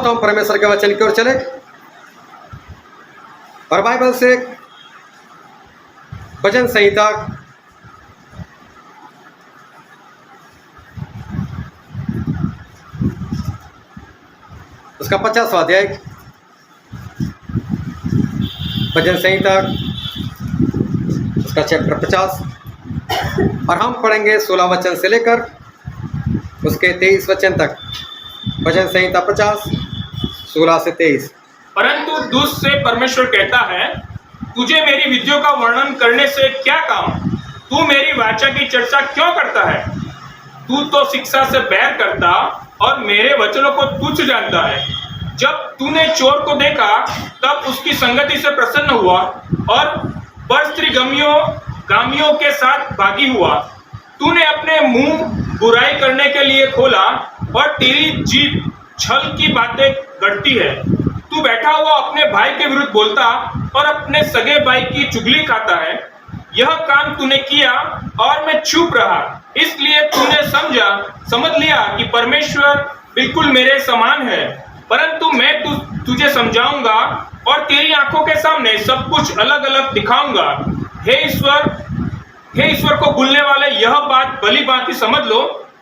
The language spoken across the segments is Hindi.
तो हम परमेश्वर के वचन की ओर चले और बाइबल से भजन संहिता उसका 50वां अध्याय, भजन संहिता उसका चैप्टर 50, और हम पढ़ेंगे 16 वचन से लेकर उसके 23 वचन तक। भजन संहिता 50, 16 से 23। परंतु दुष्ट से परमेश्वर कहता है, तुझे मेरी विधियों का वर्णन करने से क्या काम? तू मेरी वाचा की चर्चा क्यों करता है? तू तो शिक्षा से बैर करता और मेरे वचनों को तुच्छ जानता है। जब तूने चोर को देखा तब उसकी संगति से प्रसन्न हुआ और परस्त्रीगामियों के साथ भागी हुआ। तूने अपने मुंह बुराई करने के लिए खोला और तेरी जीभ छल की बातें गढ़ती है। तू बैठा हुआ अपने भाई के विरुद्ध बोलता और अपने सगे भाई की चुगली खाता है। यह काम तूने किया और मैं चुप रहा, इसलिए तूने समझ लिया कि परमेश्वर बिल्कुल मेरे समान है। परंतु मैं तुझे समझाऊंगा और तेरी आंखों के सामने सब कुछ अलग अलग दिखाऊंगा। हे ईश्वर को भूलने वाले, यह बात भली भांति समझ लो,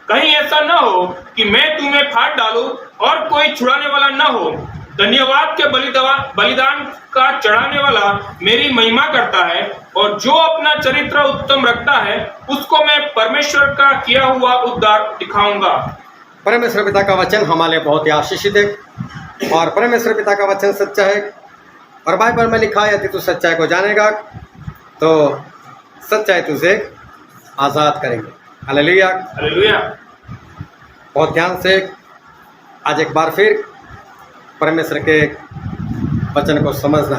कहीं ऐसा न हो कि मैं तुम्हें फाड़ डालूं और कोई छुड़ाने वाला न हो। धन्यवाद के बलिदान का चढ़ाने वाला मेरी महिमा करता है, और जो अपना चरित्र उत्तम रखता है उसको मैं परमेश्वर का किया हुआ उद्धार दिखाऊंगा। परमेश्वर पिता का वचन हमारे बहुत ही आशीषित है और परमेश्वर पिता का वचन सच्चा है, और बाइबल में लिखा है यदि तू सच्चाई को जानेगा तो सच्चाई तुझे आज़ाद करेंगे। Hallelujah, hallelujah. बहुत ध्यान से आज एक बार फिर परमेश्वर के वचन को समझना।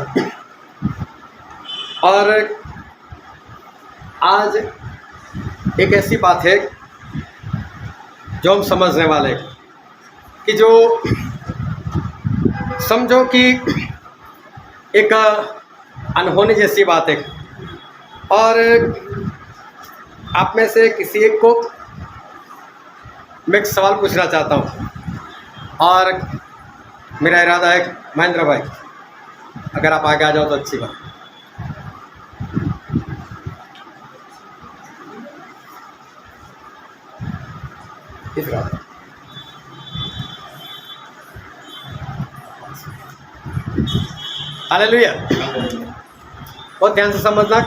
और आज एक ऐसी बात है जो हम समझने वाले कि जो समझो कि एक अनहोनी जैसी बात है, और आप में से किसी एक को मैं एक सवाल पूछना चाहता हूँ, और मेरा इरादा है महेंद्र भाई अगर आप आगे आ जाओ तो अच्छी बात। हालेलुया, बहुत ध्यान से समझना।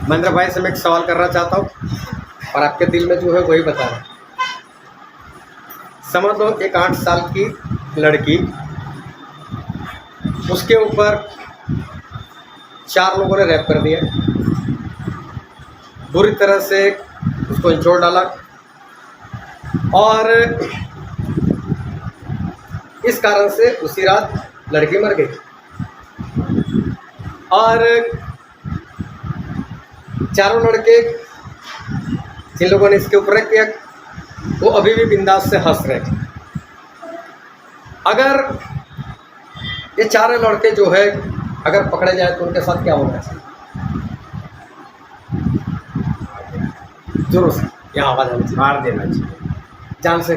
महेंद्र भाई से मैं एक सवाल करना चाहता हूँ और आपके दिल में जो है वही बता रहा। समझ लो एक 8 साल की लड़की, उसके ऊपर 4 लोगों ने रैप कर दिया, बुरी तरह से उसको निचोड़ डाला, और इस कारण से उसी रात लड़की मर गई। और 4 लड़के जिन लोगों ने इसके ऊपर किया वो अभी भी बिंदास से हंस रहे। अगर ये 4 लड़के जो है अगर पकड़े जाए तो उनके साथ क्या होना चाहिए? जोर से यहाँ आवाज आनी चाहिए। मार देना चाहिए, जान से।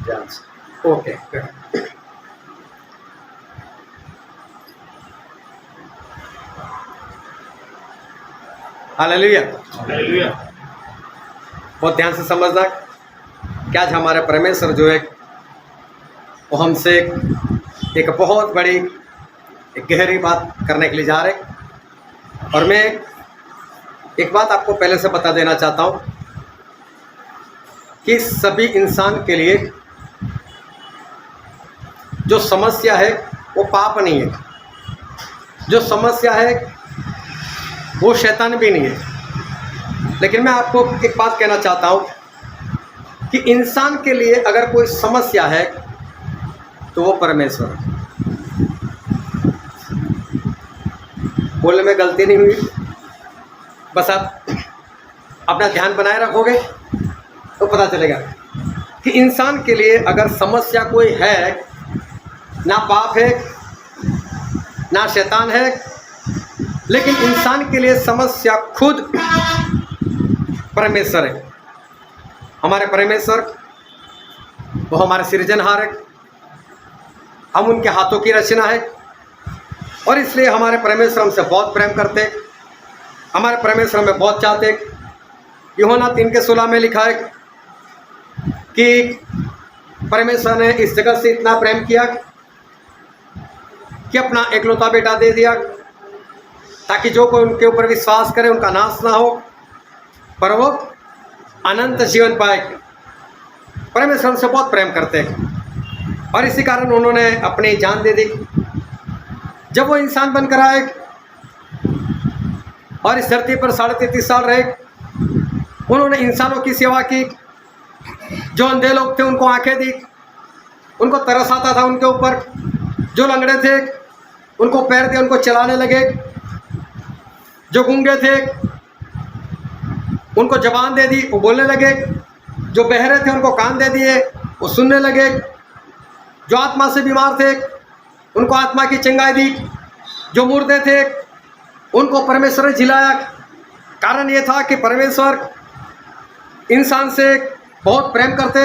जान से। Okay, hallelujah, hallelujah. बहुत ध्यान से समझना कि आज हमारे परमेश्वर जो है वो हमसे एक बहुत बड़ी एक गहरी बात करने के लिए जा रहे। और मैं एक बात आपको पहले से बता देना चाहता हूँ कि सभी इंसान के लिए जो समस्या है वो पाप नहीं है, जो समस्या है वो शैतान भी नहीं है। लेकिन मैं आपको एक बात कहना चाहता हूँ कि इंसान के लिए अगर कोई समस्या है तो वो परमेश्वर है। बोलने में गलती नहीं हुई, बस आप अपना ध्यान बनाए रखोगे तो पता चलेगा कि इंसान के लिए अगर समस्या कोई है, ना पाप है ना शैतान है, लेकिन इंसान के लिए समस्या खुद परमेश्वर है। हमारे परमेश्वर वो हमारे सृजनहार है, हम उनके हाथों की रचना है, और इसलिए हमारे परमेश्वर हमसे बहुत प्रेम करते, हमारे परमेश्वर हमें बहुत चाहते। यूहन्ना 3:16 में लिखा है कि परमेश्वर ने इस जगत से इतना प्रेम किया कि अपना एकलौता बेटा दे दिया, ताकि जो कोई उनके ऊपर विश्वास करे उनका नाश ना हो पर वो अनंत जीवन पाए। परमेश्वर हमसे बहुत प्रेम करते हैं और इसी कारण उन्होंने अपनी जान दे दी। जब वो इंसान बनकर आए और इस धरती पर 33.5 साल रहे, उन्होंने इंसानों की सेवा की। जो अंधे लोग थे उनको आंखें दी, उनको तरस आता था उनके ऊपर। जो लंगड़े थे उनको पैर दिए, उनको चलाने लगे। जो गूंगे थे उनको जबान दे दी, वो बोलने लगे। जो बहरे थे उनको कान दे दिए, वो सुनने लगे। जो आत्मा से बीमार थे उनको आत्मा की चंगाई दी। जो मुर्दे थे उनको परमेश्वर ने जिलाया। कारण ये था कि परमेश्वर इंसान से बहुत प्रेम करते।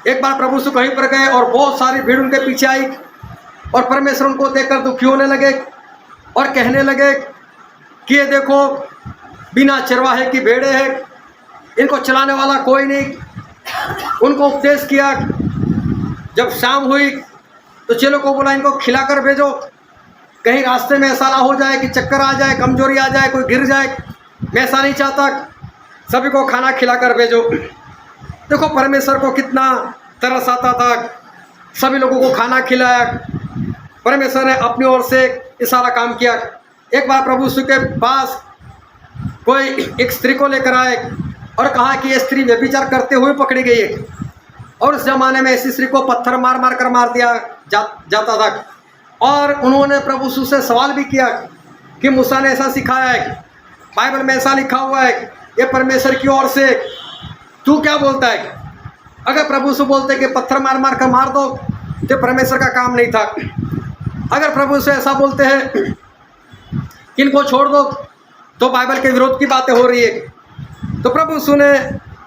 एक बार प्रभु से कहीं पर गए और बहुत सारी भीड़ उनके पीछे आई और परमेश्वर उनको देखकर दुखी होने लगे और कहने लगे कि ये देखो, बिना चरवाहे की भेड़ें हैं, इनको चलाने वाला कोई नहीं। उनको उपदेश किया। जब शाम हुई तो चेलों को बोला, इनको खिलाकर भेजो, कहीं रास्ते में ऐसा ना हो जाए कि चक्कर आ जाए, कमजोरी आ जाए, कोई गिर जाए। मैं ऐसा नहीं चाहता, सभी को खाना खिलाकर भेजो। देखो परमेश्वर को कितना तरस आता था, सभी लोगों को खाना खिलाया। परमेश्वर ने अपनी ओर से ये सारा काम किया। एक बार प्रभु यीशु के पास कोई एक स्त्री को लेकर आए और कहा कि ये स्त्री व्यभिचार करते हुए पकड़ी गई है, और उस जमाने में ऐसी स्त्री को पत्थर मार मार कर मार दिया जाता था। और उन्होंने प्रभु यीशु से सवाल भी किया कि मूसा ने ऐसा सिखाया है, बाइबल में ऐसा लिखा हुआ है, ये परमेश्वर की ओर से, तू क्या बोलता है? अगर प्रभु यीशु बोलते कि पत्थर मार मार कर मार दो, तो परमेश्वर का काम नहीं था। अगर प्रभु यीशु ऐसा बोलते हैं कि इनको छोड़ दो, तो बाइबल के विरोध की बातें हो रही है। तो प्रभु यीशु ने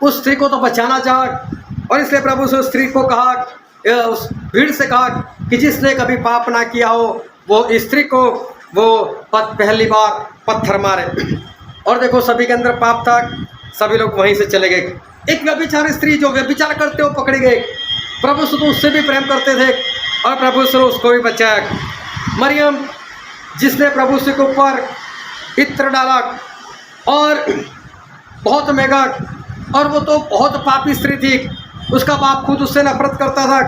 उस स्त्री को तो बचाना चाहा, और इसलिए प्रभु यीशु स्त्री को कहा, उस भीड़ से कहा कि जिसने कभी पाप ना किया हो वो स्त्री को वो पहली बार पत्थर मारे। और देखो सभी के अंदर पाप था, सभी लोग वहीं से चले गए। एक व्यभिचारी स्त्री जो व्यभिचार करते हुए पकड़ी गई, प्रभु यीशु तो उससे भी प्रेम करते थे और प्रभु यीशु ने उसको भी बचाया। मरियम जिसने प्रभु यीशु के ऊपर इत्र डाला और बहुत महंगा, और वो तो बहुत पापी स्त्री थी, उसका बाप खुद उससे नफरत करता था,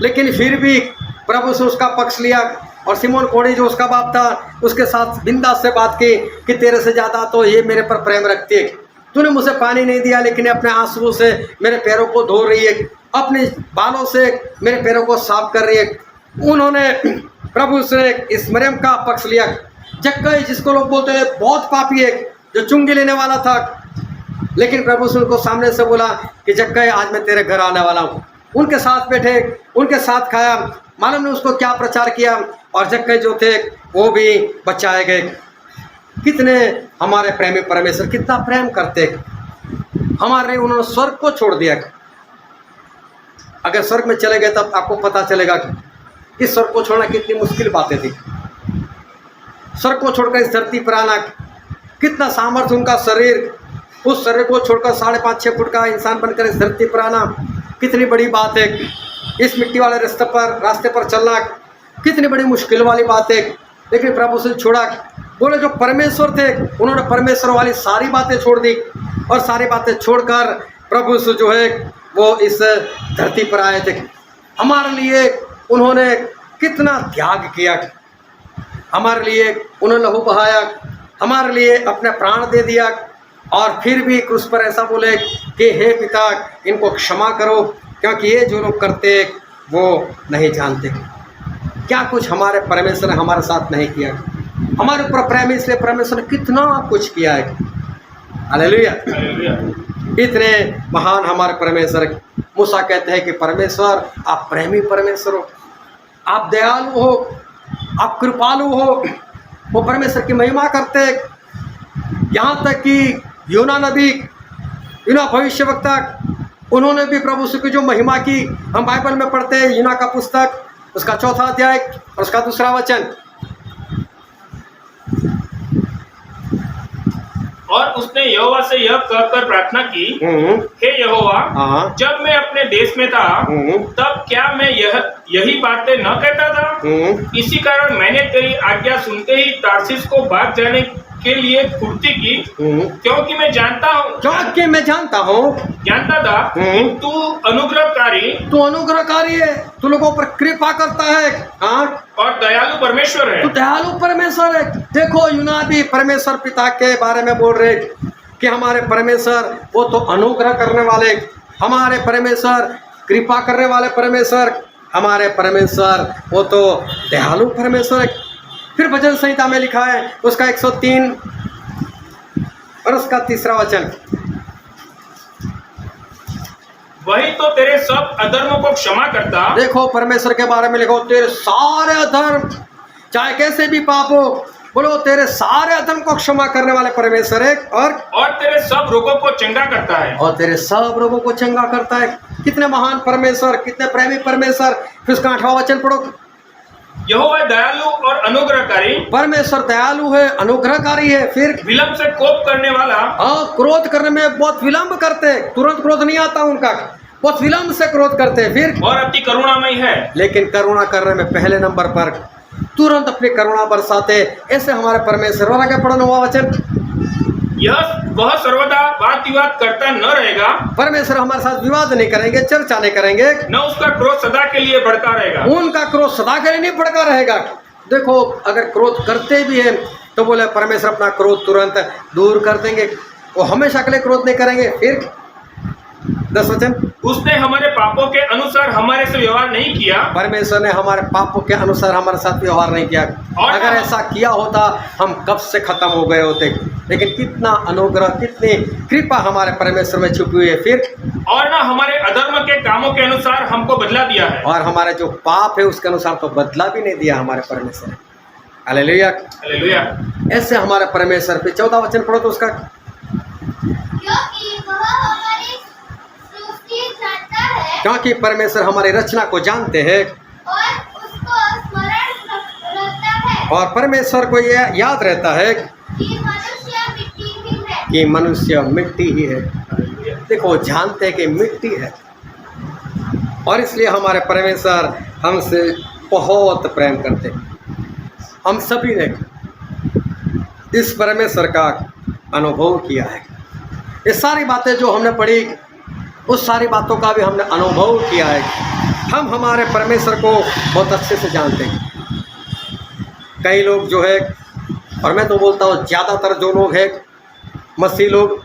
लेकिन फिर भी प्रभु से उसका पक्ष लिया। और सिमोन कोढ़ी जो उसका बाप था, उसके साथ बिंदास से बात की कि तेरे से ज़्यादा तो ये मेरे पर प्रेम रखती है। तूने मुझे पानी नहीं दिया, लेकिन अपने आंसुओं से मेरे पैरों को धो रही है, अपने बालों से मेरे पैरों को साफ कर रही है। उन्होंने प्रभु से इस मरियम का पक्ष लिया। जक्कई जिसको लोग बोलते हैं बहुत पापी है, जो चुंगी लेने वाला था, लेकिन प्रभु से उनको सामने से बोला कि जक्कई आज मैं तेरे घर आने वाला हूँ। उनके साथ बैठे, उनके साथ खाया, मालूम नहीं उसको क्या प्रचार किया, और जक्कई जो थे वो भी बचाए गए। कितने हमारे प्रेमी परमेश्वर कितना प्रेम करते, हमारे उन्होंने स्वर्ग को छोड़ दिया। अगर स्वर्ग में चले गए तब आपको पता चलेगा कि स्वर्ग को छोड़ना कितनी मुश्किल बातें थी। स्वर्ग को छोड़कर इस धरती पर आना, कितना सामर्थ्य उनका शरीर, उस शरीर को छोड़कर 5.5-6 फुट का इंसान बनकर इस धरती पर आना कितनी बड़ी बात है। इस मिट्टी वाले रास्ते पर चलना कितनी बड़ी मुश्किल वाली बात है, लेकिन प्रभु से छोड़ा। बोले जो परमेश्वर थे उन्होंने परमेश्वर वाली सारी बातें छोड़ दी, और सारी बातें छोड़कर प्रभु से जो है वो इस धरती पर आए थे। हमारे लिए उन्होंने कितना त्याग किया, हमारे लिए उन्होंने लहू बहाया, हमारे लिए अपने प्राण दे दिया, और फिर भी क्रूस पर ऐसा बोले कि हे पिता इनको क्षमा करो, क्योंकि ये जो लोग करते वो नहीं जानते। क्या कुछ हमारे परमेश्वर ने हमारे साथ नहीं किया। हमारे ऊपर प्रेम, इसलिए परमेश्वर ने कितना कुछ किया है। हालेलुया। इतने महान हमारे परमेश्वर। मूसा कहते हैं कि परमेश्वर आप प्रेमी परमेश्वर हो, आप दयालु हो, आप कृपालु हो। वो परमेश्वर की महिमा करते, यहाँ तक कि यूना नबी, यूना भविष्यवक्ता, उन्होंने भी प्रभु से की जो महिमा की, हम बाइबल में पढ़ते हैं यूना का पुस्तक उसका 4 अध्याय और उसका 2 वचन। और उसने यहोवा से यह कहकर प्रार्थना की, हे यहोवा, हाँ। जब मैं अपने देश में था तब क्या मैं यही बातें न कहता था? इसी कारण मैंने तेरी आज्ञा सुनते ही तार्सीस को भाग जाने के लिए फुर्ती की, क्योंकि मैं जानता था कि तू अनुग्रहकारी है, तू लोगों पर कृपा करता है, हाँ, और दयालु परमेश्वर है। तू दयालु परमेश्वर है। देखो यूनाबी परमेश्वर पिता के बारे में बोल रहे कि हमारे परमेश्वर वो तो अनुग्रह करने वाले, हमारे परमेश्वर कृपा करने वाले परमेश्वर, हमारे परमेश्वर वो तो दयालु परमेश्वर है। फिर भजन संहिता में लिखा है उसका 103 और उसका 3 वचन, वही तो तेरे सब अधर्मों को क्षमा करता। देखो परमेश्वर के बारे में लिखो, तेरे सारे अधर्म चाहे कैसे भी पाप हो, बोलो तेरे सारे अधर्म को क्षमा करने वाले परमेश्वर है, और तेरे सब रोगों को चंगा करता है। और तेरे सब रोगों को चंगा करता है। कितने महान परमेश्वर, कितने प्रेमी परमेश्वर। फिर उसका 8वां वचन पढ़ो, यहोवा दयालु और अनुग्रहकारी, परमेश्वर दयालु है, अनुग्रहकारी है। फिर विलंब से कोप करने वाला, क्रोध करने में बहुत विलंब करते, तुरंत क्रोध नहीं आता उनका, बहुत विलंब से क्रोध करते। फिर और अति करुणामयी है, लेकिन करुणा करने में पहले नंबर पर तुरंत अपनी करुणा बरसाते, ऐसे हमारे परमेश्वर। और आगे पढ़ो 9वां वचन, वह सर्वदा वाद विवाद करता न रहेगा, परमेश्वर हमारे साथ विवाद नहीं करेंगे, चर्चा नहीं करेंगे, न उसका क्रोध सदा के लिए भड़का रहेगा। उनका क्रोध सदा के लिए नहीं भड़का रहेगा। देखो अगर क्रोध करते भी हैं तो बोले परमेश्वर अपना क्रोध तुरंत दूर कर देंगे, वो हमेशा के लिए क्रोध नहीं करेंगे। फिर 10 वचन, उसने हमारे पापों के अनुसार हमारे से व्यवहार नहीं किया, परमेश्वर ने हमारे पापों के अनुसार हमारे साथ व्यवहार नहीं किया। अगर ऐसा किया होता हम कब से खत्म हो गए होते। लेकिन कितना अनुग्रह, कितनी कृपा हमारे परमेश्वर में छुपी हुई है। फिर और ना हमारे अधर्म के कामों के अनुसार हमको बदला दिया है, और हमारे जो पाप है उसके अनुसार तो बदला भी नहीं दिया हमारे परमेश्वर ने। Hallelujah, hallelujah. ऐसे हमारे परमेश्वर पे 14 वचन पढ़ो तो उसका, क्योंकि परमेश्वर हमारी रचना को जानते हैं और उसको स्मरण रहता है, और परमेश्वर को यह याद रहता है कि मनुष्य मिट्टी ही है। देखो जानते हैं कि मिट्टी है, और इसलिए हमारे परमेश्वर हमसे बहुत प्रेम करते हैं। हम सभी ने इस परमेश्वर का अनुभव किया है। ये सारी बातें जो हमने पढ़ी, उस सारी बातों का भी हमने अनुभव किया है। हम हमारे परमेश्वर को बहुत अच्छे से जानते हैं। कई लोग जो है, और मैं तो बोलता हूँ ज़्यादातर जो लोग हैं मसीह लोग,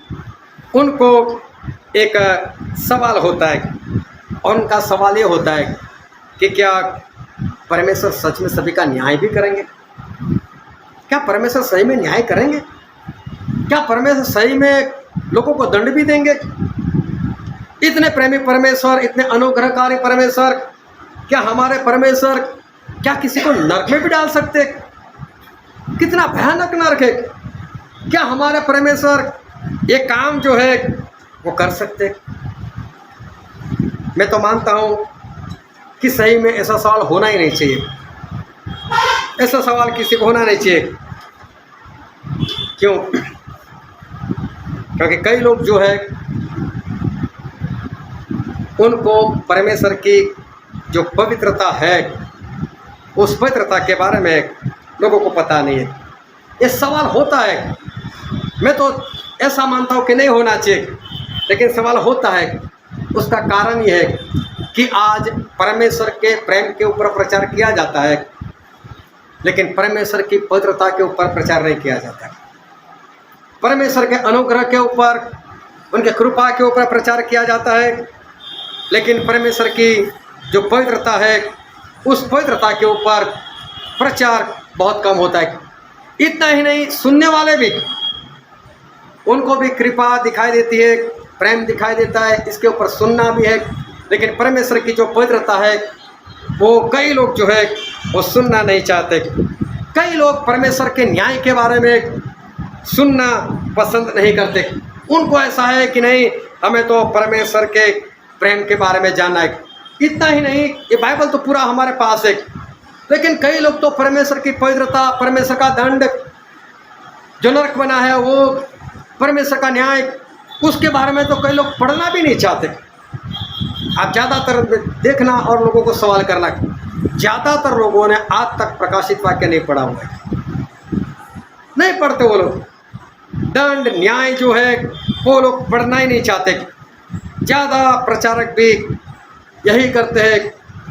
उनको एक सवाल होता है, और उनका सवाल ये होता है कि क्या परमेश्वर सच में सभी का न्याय भी करेंगे? क्या परमेश्वर सही में न्याय करेंगे? क्या परमेश्वर सही में लोगों को दंड भी देंगे? इतने प्रेमी परमेश्वर, इतने अनुग्रहकारी परमेश्वर, क्या हमारे परमेश्वर क्या किसी को नरक में भी डाल सकते? कितना भयानक नरक है! क्या हमारे परमेश्वर ये काम जो है वो कर सकते? मैं तो मानता हूँ कि सही में ऐसा सवाल होना ही नहीं चाहिए। ऐसा सवाल किसी को होना नहीं चाहिए। क्यों? क्योंकि कई लोग जो है उनको परमेश्वर की जो पवित्रता है, उस पवित्रता के बारे में लोगों को पता नहीं है। ये सवाल होता है, मैं तो ऐसा मानता हूँ कि नहीं होना चाहिए, लेकिन सवाल होता है। उसका कारण ये है कि आज परमेश्वर के प्रेम के ऊपर प्रचार किया जाता है, लेकिन परमेश्वर की पवित्रता के ऊपर प्रचार नहीं किया जाता है। परमेश्वर के अनुग्रह के ऊपर, उनके कृपा के ऊपर प्रचार किया जाता है, लेकिन परमेश्वर की जो पवित्रता है, उस पवित्रता के ऊपर प्रचार बहुत कम होता है। इतना ही नहीं, सुनने वाले भी, उनको भी कृपा दिखाई देती है, प्रेम दिखाई देता है, इसके ऊपर सुनना भी है, लेकिन परमेश्वर की जो पवित्रता है वो कई लोग जो है वो सुनना नहीं चाहते। कई लोग परमेश्वर के न्याय के बारे में सुनना पसंद नहीं करते। उनको ऐसा है कि नहीं, हमें तो परमेश्वर के प्रेम के बारे में जानना है। इतना ही नहीं, ये बाइबल तो पूरा हमारे पास है, लेकिन कई लोग तो परमेश्वर की पवित्रता, परमेश्वर का दंड, जो नरक बना है वो, परमेश्वर का न्याय, उसके बारे में तो कई लोग पढ़ना भी नहीं चाहते। आप ज़्यादातर देखना और लोगों को सवाल करना, ज़्यादातर लोगों ने आज तक प्रकाशित वाक्य नहीं पढ़ा हुआ है, नहीं पढ़ते वो लोग। दंड न्याय जो है वो लोग पढ़ना ही नहीं चाहते। ज़्यादा प्रचारक भी यही करते हैं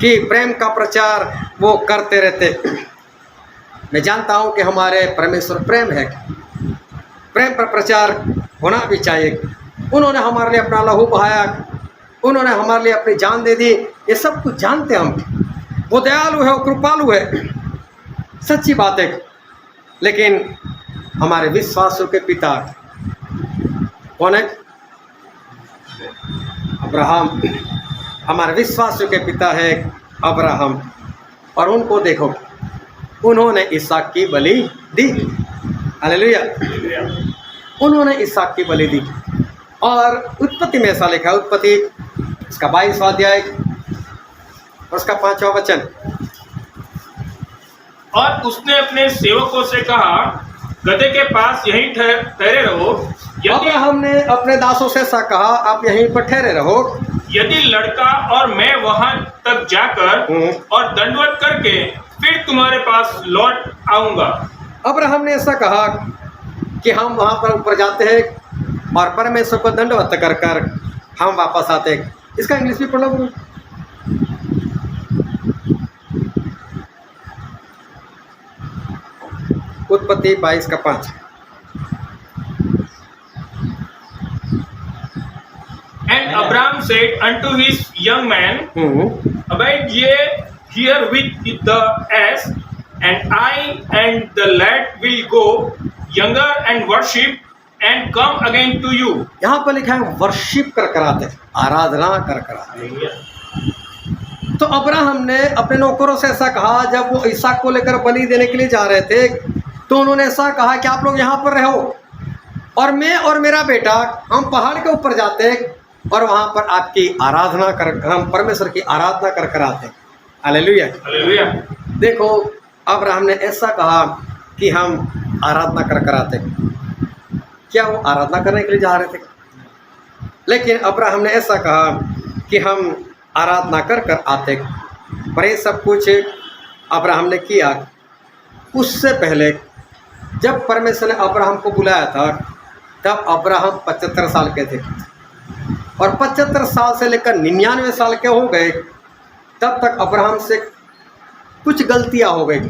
कि प्रेम का प्रचार वो करते रहते। मैं जानता हूँ कि हमारे परमेश्वर प्रेम है, प्रेम पर प्रचार होना भी चाहिए। उन्होंने हमारे लिए अपना लहू बहाया, उन्होंने हमारे लिए अपनी जान दे दी, ये सब कुछ जानते हैं हम। वो दयालु है, वो कृपालु है, सच्ची बात है। लेकिन हमारे विश्वासों के पिता कौन है? अब्राहम। हमारे विश्वासों के पिता है अब्राहम। और उनको देखो, उन्होंने इसहाक की बलि दी। हालेलुया। उन्होंने इसहाक की बलि दी। और उत्पत्ति में ऐसा लिखा, उत्पत्ति इसका 22वां अध्याय उसका 5वां वचन। और उसने अपने सेवकों से कहा, गधे के पास यहीं ठहरे रहो। अब्राहम ने अपने दासों से ऐसा कहा, आप यहीं पर ठहरे रहो। यदि लड़का और मैं वहां तक जाकर और दंडवत करके फिर तुम्हारे पास लौट आऊंगा। अब्राहम ने ऐसा कहा कि हम वहां पर ऊपर जाते हैं और परमेश्वर को दंडवत कर कर हम वापस आते हैं। इसका इंग्लिश भी पढ़ लो गुरु। उत्पत्ति 22:5। And Abraham said unto his young man, Abide ye here with the ass, and I and the lad will go younger and worship and come again to you. यहाँ पर लिखा है वर्शिप कर कराते, आराधना कर कराते। तो अब्राहम ने अपने नौकरों से ऐसा कहा, जब वो इसहाक को लेकर बलि देने के लिए जा रहे थे, तो उन्होंने ऐसा कहा कि आप लोग यहाँ पर रहो और मैं और मेरा बेटा हम पहाड़ के ऊपर जाते और वहाँ पर आपकी आराधना कर, हम परमेश्वर की आराधना कर कर आते। हालेलुया। हालेलुया। देखो, अब्राहम ने ऐसा कहा कि हम आराधना कर कर आते। क्या वो आराधना करने के लिए जा रहे थे? लेकिन अब्राहम ने ऐसा कहा कि हम आराधना कर कर आते। पर ये सब कुछ अब्राहम ने किया। उससे पहले जब परमेश्वर ने अब्राहम को बुलाया था, तब अब्राहम 75 साल के थे और 75 साल से लेकर 99 साल के हो गए, तब तक अब्राहम से कुछ गलतियां हो गई।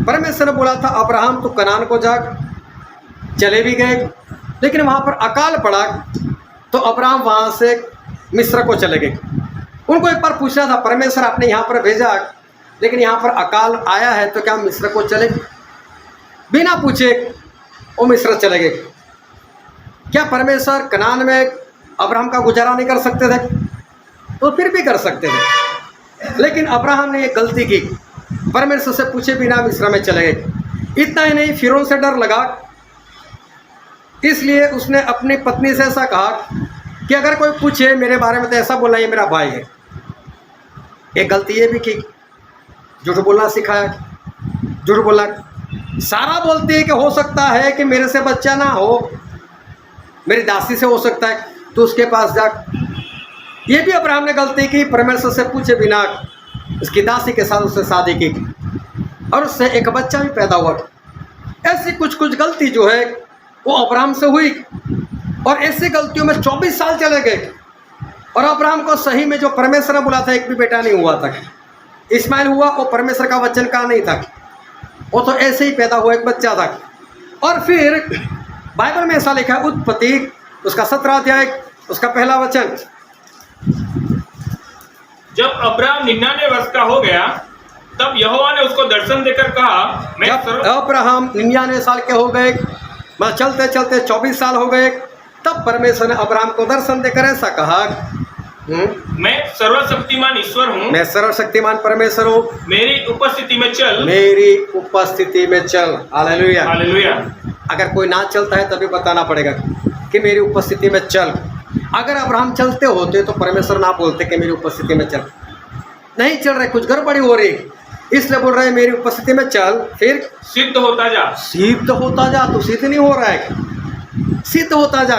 परमेश्वर ने बोला था अब्राहम तो कनान को जा, चले भी गए, लेकिन वहाँ पर अकाल पड़ा तो अब्राहम वहाँ से मिस्र को चले गए। उनको एक बार पूछना था, परमेश्वर आपने यहाँ पर भेजा, लेकिन यहाँ पर अकाल आया है, तो क्या मिस्र को चले? बिना पूछे वो मिस्र चले गए। क्या परमेश्वर कनान में अब्राहम का गुजारा नहीं कर सकते थे? तो फिर भी कर सकते थे, लेकिन अब्राहम ने ये गलती की, परमेश्वर से पूछे बिना मिस्र में चले गए। इतना ही नहीं, फिरौन से डर लगा, इसलिए उसने अपनी पत्नी से ऐसा कहा कि अगर कोई पूछे मेरे बारे में तो ऐसा बोलना ये मेरा भाई है। एक गलती ये भी की, झूठ बोलना सिखाया। झूठ बोलना, सारा बोलती है कि हो सकता है कि मेरे से बच्चा ना हो, मेरी दासी से हो सकता है, तो उसके पास जा। ये भी अब्राहम ने गलती की, परमेश्वर से पूछे बिना उसकी दासी के साथ उससे शादी की और उससे एक बच्चा भी पैदा हुआ। ऐसी कुछ कुछ गलती जो है वो अब्राहम से हुई और ऐसी गलतियों में 24 साल चले गए और अब्राहम को सही में जो परमेश्वर ने बोला था एक भी बेटा नहीं हुआ था। इस्माइल हुआ, वो परमेश्वर का वचन का नहीं था, वो तो ऐसे ही पैदा हुआ एक बच्चा था। और फिर बाइबल में ऐसा लिखा है, उत्पत्ति उसका 17 अध्याय उसका 1 वचन। जब अब्राहम 99 वर्ष का हो गया, तब यहोवा ने उसको दर्शन देकर कहा, जब अब्राहम 99 साल के हो गए, मैं चलते चलते 24 साल हो गए, तब परमेश्वर ने अब्राहम को दर्शन देकर ऐसा कहा, मैं सर्वशक्तिमान ईश्वर हूँ, मैं सर्वशक्तिमान परमेश्वर हूँ, मेरी उपस्थिति में चल, मेरी उपस्थिति में चल। हालेलुया। हालेलुया। अगर कोई ना चलता है तभी बताना पड़ेगा कि मेरी उपस्थिति में चल। अगर अब्राहम चलते होते तो परमेश्वर ना बोलते कि मेरी उपस्थिति में चल। नहीं चल रहे, कुछ गड़बड़ी हो रही, इसलिए बोल रहे हैं मेरी उपस्थिति में चल, फिर सिद्ध होता जा। सिद्ध होता जा। तो सिद्ध नहीं हो रहा है, सिद्ध होता जा।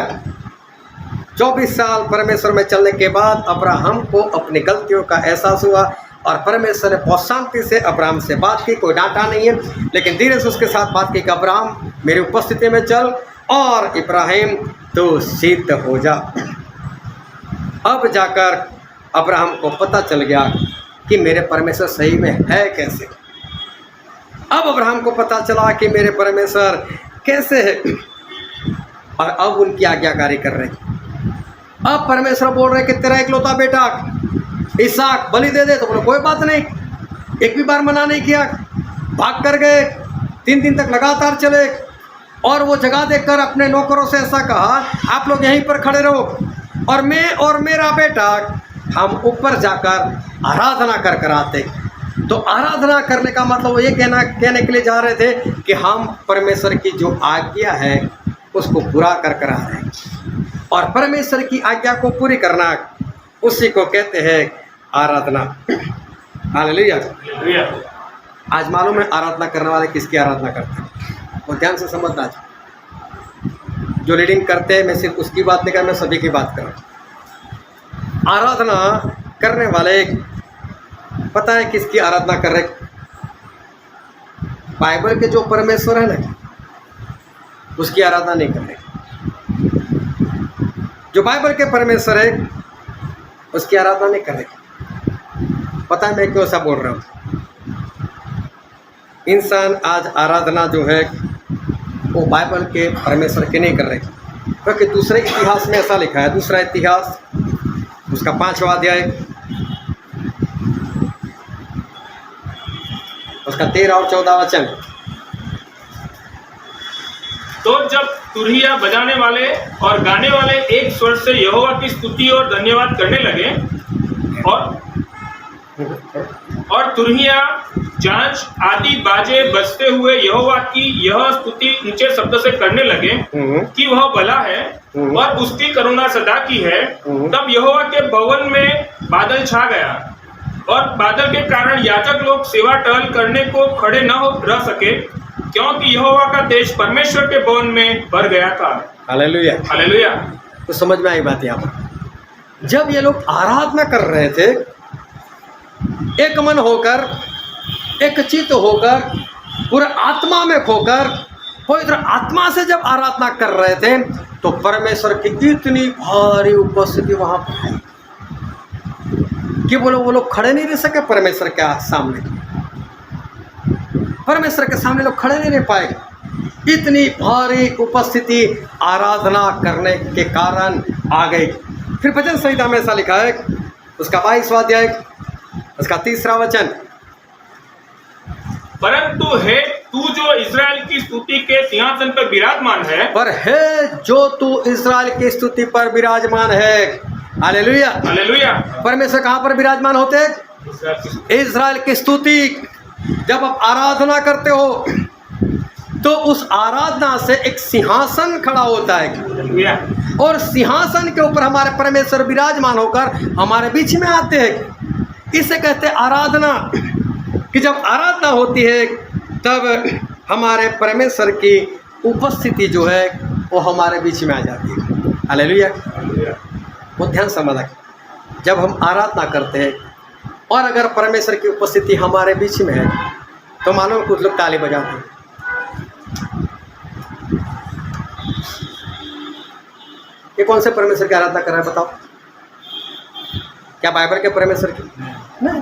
24 साल परमेश्वर में चलने के बाद अब्राहम को अपनी गलतियों का एहसास हुआ और परमेश्वर ने बहुत शांति से अब्राहम से बात की, कोई डांटा नहीं है, लेकिन धीरे से उसके साथ बात की कि अब्राहम मेरी उपस्थिति में चल और इब्राहिम तो सिद्ध हो जा। अब जाकर अब्राहम को पता चल गया कि मेरे परमेश्वर सही में है कैसे। अब अब्राहम को पता चला कि मेरे परमेश्वर कैसे है और अब उनकी आज्ञाकारी कर रहे हैं। अब परमेश्वर बोल रहे कि तेरा इकलौता बेटा इसहाक बलि दे दे, तो बोलो कोई बात नहीं, एक भी बार मना नहीं किया, भाग कर गए, 3 दिन तक लगातार चले और वो जगह देखकर अपने नौकरों से ऐसा कहा आप लोग यहीं पर खड़े रहो और मैं और मेरा बेटा हम ऊपर जाकर आराधना कर आते। तो आराधना करने का मतलब वो ये कहने के लिए जा रहे थे कि हम परमेश्वर की जो आज्ञा है उसको पूरा कर आ रहे हैं और परमेश्वर की आज्ञा को पूरी करना उसी को कहते हैं आराधना। हालेलुया। आज मालूम है आराधना करने वाले किसकी आराधना करते हैं, वो ध्यान से समझना। जो रीडिंग करते हैं मैं सिर्फ उसकी बात नहीं कर, मैं सभी की बात कर रहा हूँ। आराधना करने वाले पता है किसकी आराधना कर रहे? बाइबल के जो परमेश्वर है ना उसकी आराधना नहीं कर रहे। जो बाइबल के परमेश्वर है उसकी आराधना नहीं कर रहे। पता है मैं क्यों ऐसा बोल रहा हूँ? इंसान आज आराधना जो है वो बाइबल के परमेश्वर के नहीं कर रहे, क्योंकि दूसरे इतिहास में ऐसा लिखा है। दूसरा इतिहास उसका 5वां अध्याय उसका 13 और 14 वचन। तो जब तुरहिया बजाने वाले और गाने वाले एक स्वर से यहोवा की स्तुति और धन्यवाद करने लगे और तुरहिया जांच आदि बाजे बजते हुए यहोवा की यह स्तुति ऊंचे शब्द से करने लगे कि वह भला है और उसकी करुणा सदा की है, तब यहोवा के भवन में बादल छा गया और बादल के कारण याजक लोग सेवा टहल करने को खड़े न रह सके, क्योंकि यहोवा का तेज परमेश्वर के भवन में भर गया था। Hallelujah, hallelujah. तो समझ में आई बात यहाँ पर। जब ये लोग आराधना कर रहे थे एक मन होकर, एक चित्त होकर, पूरे आत्मा में खोकर, पवित्र आत्मा से जब आराधना कर रहे थे तो परमेश्वर की इतनी भारी उपस्थिति वहां पर आई कि वो लोग खड़े नहीं रह सके परमेश्वर के सामने। परमेश्वर के सामने लोग खड़े नहीं रह पाए। इतनी भारी उपस्थिति आराधना करने के कारण आ गई। फिर भजन संहिता में ऐसा लिखा है उसका 22वां अध्याय उसका 3रा वचन, परंतु है तू जो इस्राएल की स्तुति के सिंहासन पर विराजमान है, पर है जो तू इस्राएल की स्तुति पर विराजमान है। Hallelujah, hallelujah. परमेश्वर कहाँ पर विराजमान होते हैं? इस्राएल की स्तुति। जब आप आराधना करते हो तो उस आराधना से एक सिंहासन खड़ा होता है और सिंहासन के ऊपर हमारे परमेश्वर विराजमान होकर हमारे बीच में आते हैं। इसे कहते हैं आराधना। कि जब आराधना होती है तब हमारे परमेश्वर की उपस्थिति जो है वो हमारे बीच में आ जाती है। हालेलुया। वो ध्यान समझ, जब हम आराधना करते हैं और अगर परमेश्वर की उपस्थिति हमारे बीच में है तो मालूम कुछ लोग ताली बजाते हैं। ये कौन से परमेश्वर की आराधना कर रहा है बताओ? क्या बाइबल के परमेश्वर की? नहीं,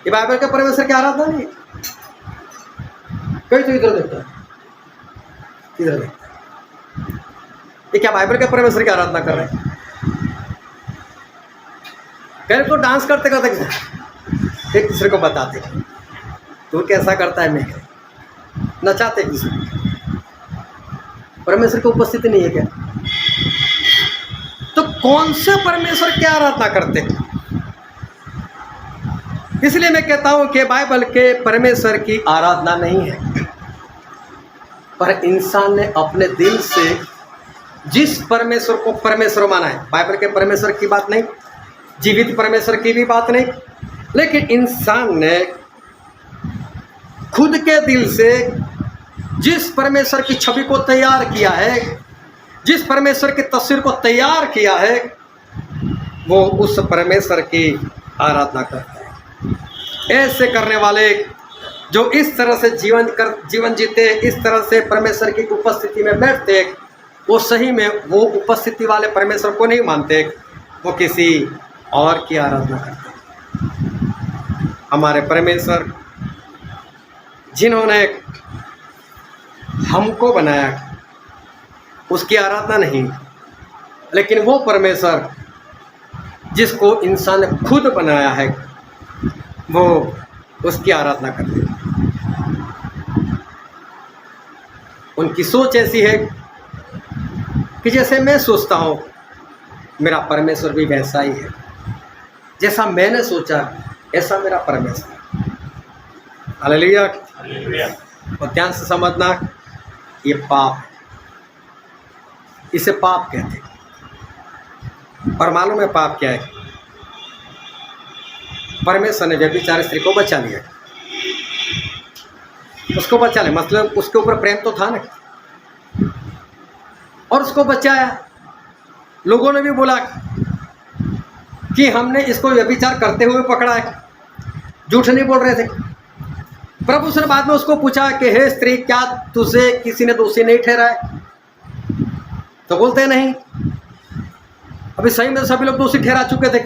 ये बाइबल के परमेश्वर की आराधना नहीं। कोई तो इधर देखता है, इधर देखता है। ये क्या बाइबल के परमेश्वर की आराधना कर रहे हैं? कल को डांस करते करते एक दूसरे को बताते तू कैसा करता है, मैं नचाते एक दूसरे को। परमेश्वर की उपस्थिति नहीं है क्या? तो कौन से परमेश्वर की आराधना करते हैं? इसलिए मैं कहता हूं कि बाइबल के परमेश्वर की आराधना नहीं है, पर इंसान ने अपने दिल से जिस परमेश्वर को परमेश्वर माना है, बाइबल के परमेश्वर की बात नहीं, जीवित परमेश्वर की भी बात नहीं, लेकिन इंसान ने खुद के दिल से जिस परमेश्वर की छवि को तैयार किया है, जिस परमेश्वर की तस्वीर को तैयार किया है, वो उस परमेश्वर की आराधना करता है। ऐसे करने वाले जो इस तरह से जीवन जीते, इस तरह से परमेश्वर की उपस्थिति में बैठते, वो सही में वो उपस्थिति वाले परमेश्वर को नहीं मानते, वो किसी और की आराधना करते। हमारे परमेश्वर जिन्होंने हमको बनाया, उसकी आराधना नहीं, लेकिन वो परमेश्वर जिसको इंसान ने खुद बनाया है, वो उसकी आराधना करते हैं। उनकी सोच ऐसी है कि जैसे मैं सोचता हूँ, मेरा परमेश्वर भी वैसा ही है। जैसा मैंने सोचा, ऐसा मेरा परमेश्वर। हालेलुया। और ध्यान से समझना, ये पाप है, इसे पाप कहते हैं। और मालूम है पाप क्या है? परमेश्वर ने व्यभिचारी स्त्री को बचा लिया, उसको बचा लिया, मतलब उसके ऊपर प्रेम तो था ना, और उसको बचाया। लोगों ने भी बोला कि हमने इसको व्यभिचार करते हुए पकड़ा है, झूठ नहीं बोल रहे थे। प्रभु ने बाद में उसको पूछा कि हे स्त्री, क्या तुझे किसी ने दोषी नहीं ठहराया? तो बोलते नहीं, अभी सही में सभी लोग दोषी ठहरा चुके थे।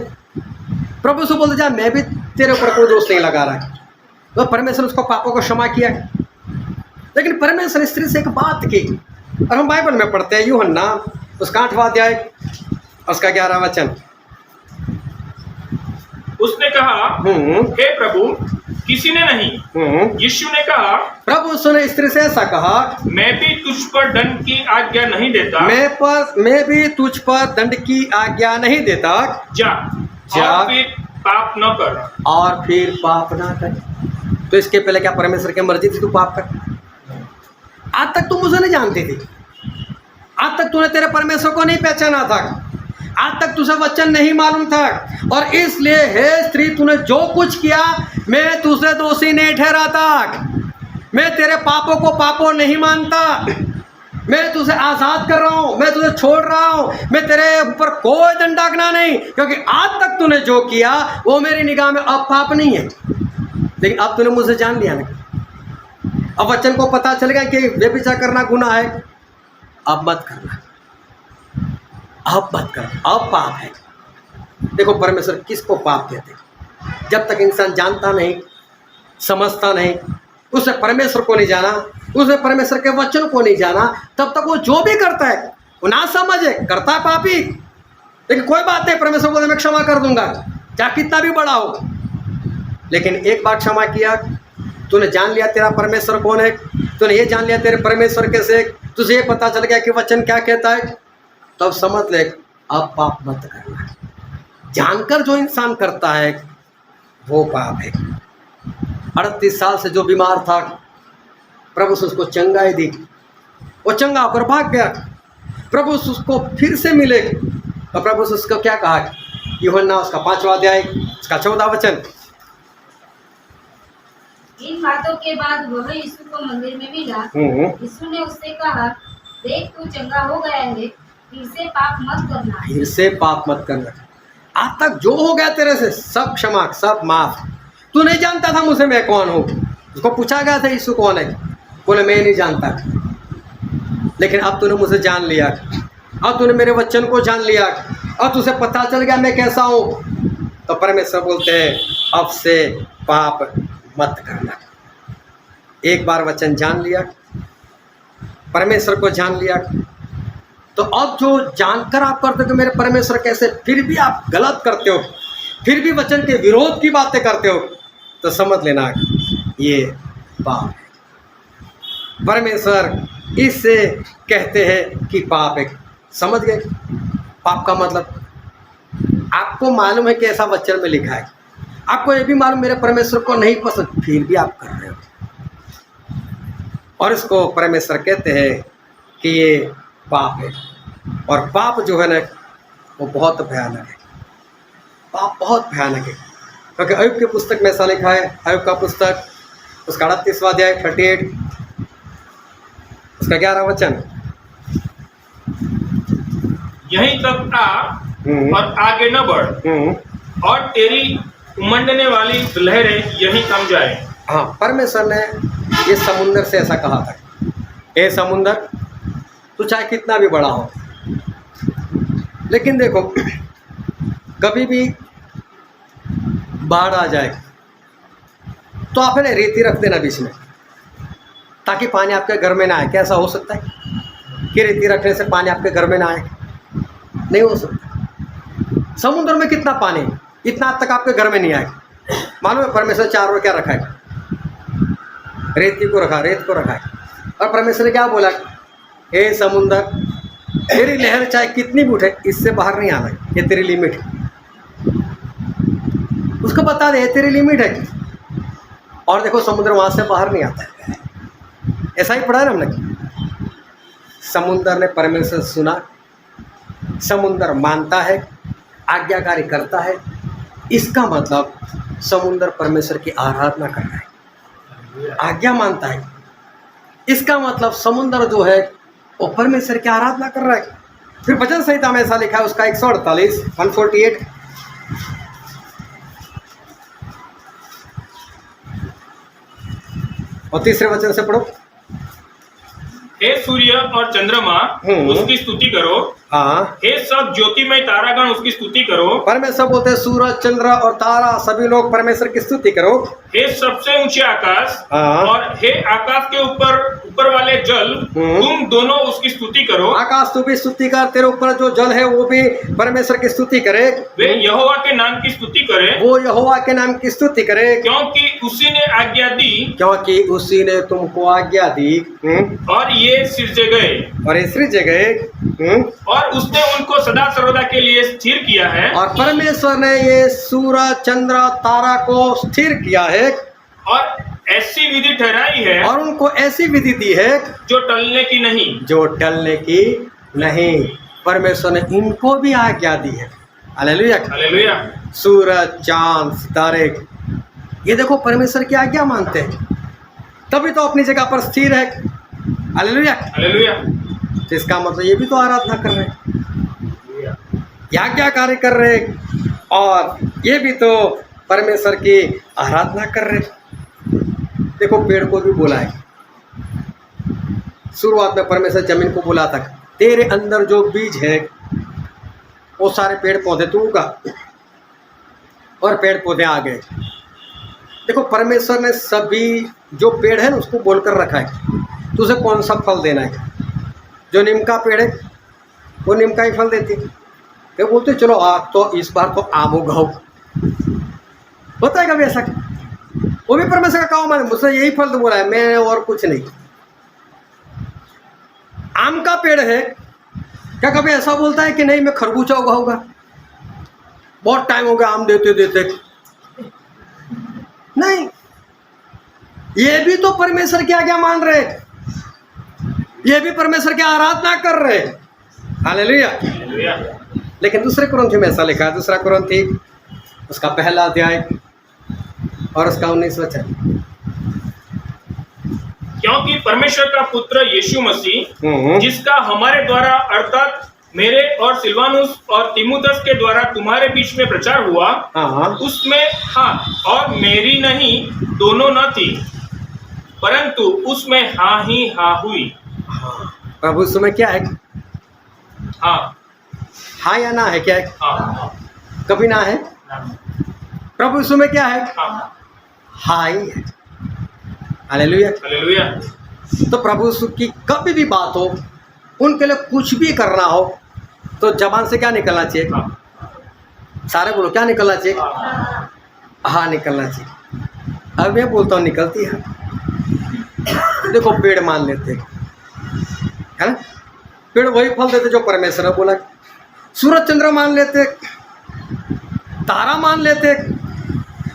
प्रभु से बोलते जा, मैं भी तेरे ऊपर कोई दोष नहीं लगा रहा है। तो परमेश्वर उसको पापों को क्षमा किया। लेकिन परमेश्वर स्त्री से एक बात की, और हम बाइबल में पढ़ते हैं, यूहन्ना उसका 8वां अध्याय उसका 11वां वचन। उसने कहा, हे प्रभु, किसी ने नहीं। यीशु ने कहा, प्रभु ने स्त्री से ऐसा कहा, मैं भी तुझ पर दंड की आज्ञा नहीं देता। मैं भी तुझ पर दंड की आज्ञा नहीं देता। जा और फिर पाप न कर। और फिर पाप ना कर। तो इसके पहले क्या परमेश्वर की मर्जी थी तू पाप कर? आज तक तू मुझे नहीं जानती थी, आज तक तूने तेरे परमेश्वर को नहीं पहचाना था, आज तक तुझे वचन नहीं मालूम था, और इसलिए हे स्त्री, तूने जो कुछ किया, मैं तुझे दोषी नहीं ठहराता, मैं तेरे पापों को पापों नहीं मानता, मैं तुझे आज़ाद कर रहा हूँ, मैं तुझे छोड़ रहा हूँ, मैं तेरे ऊपर कोई दंडाज्ञा नहीं, क्योंकि आज तक तूने जो किया वो मेरी निगाह में अब पाप नहीं है। लेकिन अब तूने मुझे जान लिया ना, अब वचन को पता चल गया कि व्यभिचार करना गुनाह है, अब मत करना, अब मत करना, अब पाप है। देखो परमेश्वर किसको पाप कहते हैं? जब तक इंसान जानता नहीं, समझता नहीं, उसने परमेश्वर को नहीं जाना, उसने परमेश्वर के वचन को नहीं जाना, तब तक वो जो भी करता है वो ना समझे, करता है पापी। लेकिन कोई बात नहीं, परमेश्वर बोले मैं क्षमा कर दूंगा, चाहे कितना भी बड़ा हो। लेकिन एक बार क्षमा किया, तूने जान लिया तेरा परमेश्वर कौन है, तूने ये जान लिया तेरे परमेश्वर कैसे, तुझे ये पता चल गया कि वचन क्या कहता है, तब समझ ले अब पाप मत करना। जानकर जो इंसान करता है वो पाप है। 38 साल से जो बीमार था, प्रभु उसको चंगाई दी, वो चंगा होकर भाग गया। प्रभु उसको फिर से मिले, और प्रभु उसको क्या कहा? यूहन्ना उसका 5वां अध्याय उसका 14वां वचन। इन बातों के बाद वह यीशु को मंदिर में मिला। यीशु ने उससे कहा, देख तू चंगा हो गया है, फिर से पाप मत करना। फिर से पाप मत करना। आज तक जो हो गया तेरे से सब क्षमा, सब माफ। तू नहीं जानता था मुझे मैं कौन हूँ, उसको पूछा गया था यीशु कौन है, बोले मैं नहीं जानता, लेकिन अब तूने मुझे जान लिया, अब तूने मेरे वचन को जान लिया, अब तुझे पता चल गया मैं कैसा हूँ। तो परमेश्वर बोलते हैं अब से पाप मत करना। एक बार वचन जान लिया, परमेश्वर को जान लिया, तो अब जो जानकर आप करते हो कि मेरे परमेश्वर कैसे, फिर भी आप गलत करते हो, फिर भी वचन के विरोध की बातें करते हो, तो समझ लेना ये पाप है। परमेश्वर इससे कहते हैं कि पाप है। समझ गए पाप का मतलब? आपको मालूम है कि ऐसा वचन में लिखा है, आपको ये भी मालूम मेरे परमेश्वर को नहीं पसंद, फिर भी आप कर रहे हो, और इसको परमेश्वर कहते हैं कि ये पाप है। और पाप जो है ना वो बहुत भयानक है। पाप बहुत भयानक है, क्योंकि अय्यूब की पुस्तक में ऐसा लिखा है, अय्यूब का पुस्तक उसका 38वां अध्याय 38 उसका 11 वचन, यहीं तक आ और आगे न बढ़, और तेरी उमंडने वाली लहरें यहीं थम जाए। हाँ, परमेश्वर ने ये समुंदर से ऐसा कहा था, ए समुंदर तू चाहे कितना भी बड़ा हो, लेकिन देखो कभी भी बाढ़ आ जाए तो आप है ना रेती रख देना बीच में, ताकि पानी आपके घर में ना आए। क्या ऐसा हो सकता है कि रेती रखने से पानी आपके घर में ना आए? नहीं हो सकता। समुद्र में कितना पानी, इतना तक आपके घर में नहीं आए। मालूम है परमेश्वर चारों ओर क्या रखा है? रेती को रखा, रेत को रखा है। और परमेश्वर ने क्या बोला? हे समुंदर तेरी लहर चाहे कितनी भी उठे, इससे बाहर नहीं आना, ये तेरी लिमिट है। उसको बता दे तेरी लिमिट है। और देखो समुद्र वहां से बाहर नहीं आता है। ऐसा ही पढ़ा है ना हमने। समुंदर ने परमेश्वर सुना, समुंदर मानता है, आज्ञाकारी करता है। इसका मतलब समुंदर परमेश्वर की आराधना कर रहा है, आज्ञा मानता है। इसका मतलब समुंदर जो है वो परमेश्वर की आराधना कर रहा है। फिर भजन संहिता में ऐसा लिखा है, उसका 148 148 और तीसरे वचन से पढ़ो। हे सूर्य और चंद्रमा उसकी स्तुति करो, हाँ, हे सब ज्योतिमय तारागण उसकी स्तुति करो। परमेश्वर बोलते हैं सूरज चंद्र और तारा सभी लोग परमेश्वर की स्तुति करो। हे सबसे ऊंचे आकाश हाँ। और हे आकाश के ऊपर वाले जल, तुम दोनों उसकी स्तुति करो। आकाश तू भी स्तुति कर, तेरे ऊपर जो जल है वो भी परमेश्वर की स्तुति करे। वे यहोवा के नाम की स्तुति करे, वो यहोवा के नाम की स्तुति करे, क्योंकि उसी ने आज्ञा दी, क्योंकि उसी ने तुमको आज्ञा दी और ये सिरजे गए, और ये सृजे गए। और उसने उनको सदा सर्वदा के लिए स्थिर किया है। और परमेश्वर ने ये सूरज चंद्र तारा को स्थिर किया है और ऐसी विधि ठहराई है, और उनको ऐसी विधि दी है जो टलने की नहीं, जो टलने की नहीं। परमेश्वर ने इनको भी आज्ञा दी है। Hallelujah, hallelujah. सूरज चांद सितारे, ये देखो परमेश्वर की आज्ञा मानते हैं, तभी तो अपनी जगह पर स्थिर है। Hallelujah, hallelujah. तो इसका मतलब ये भी तो आराधना कर रहे हैं, आज्ञा कार्य कर रहे हैं, और ये भी तो परमेश्वर की आराधना कर रहे हैं। देखो पेड़ को भी बोला है, शुरुआत में परमेश्वर जमीन को बोला था, तेरे अंदर जो बीज है वो सारे पेड़ पौधे तू उगा, और पेड़ पौधे आ गए। देखो परमेश्वर ने सभी जो पेड़ है ना उसको बोलकर रखा है, तुझे कौन सा फल देना है। जो नीम का पेड़ है वो नीम का ही फल देती है। तो बोलते चलो आप तो इस बार तो आम उगाओ, होता है कभी ऐसा? वो भी परमेश्वर का काम है, मुझसे यही फल तो बोला है, मैं और कुछ नहीं। आम का पेड़ है, क्या कभी ऐसा बोलता है कि नहीं मैं खरबूजा उगाऊंगा, बहुत टाइम हो गया आम देते देते? नहीं, ये भी तो परमेश्वर की आज्ञा मान रहे, ये भी परमेश्वर की आराधना कर रहे। हालेलुया। लेकिन दूसरे कुरिन्थी में ऐसा लिखा है, दूसरा कुरिन्थी उसका पहला अध्याय और उसका 19 वचन, क्योंकि परमेश्वर का पुत्र यीशु मसीह, जिसका हमारे द्वारा अर्थात मेरे और सिलवानुस और तीमुथियुस के द्वारा तुम्हारे बीच में प्रचार हुआ, उसमें हाँ और मेरी नहीं दोनों न थी, परंतु उसमें हाँ ही हाँ हुई। प्रभु उसमें क्या है? हाँ, हाँ या ना है? क्या है? हाँ, कभी ना है। प्रभु उसमें क्या है? हाँ, हाँ ही है। Hallelujah, hallelujah. तो प्रभु की कभी भी बात हो, उनके लिए कुछ भी करना हो, तो जबान से क्या निकलना चाहिए? सारे बोलो क्या निकलना चाहिए? हाँ निकलना चाहिए। अब मैं बोलता हूँ निकलती है। देखो पेड़ मान लेते है ना, पेड़ वही फल देते जो परमेश्वर ने बोला। सूरज चंद्र मान लेते, तारा मान लेते,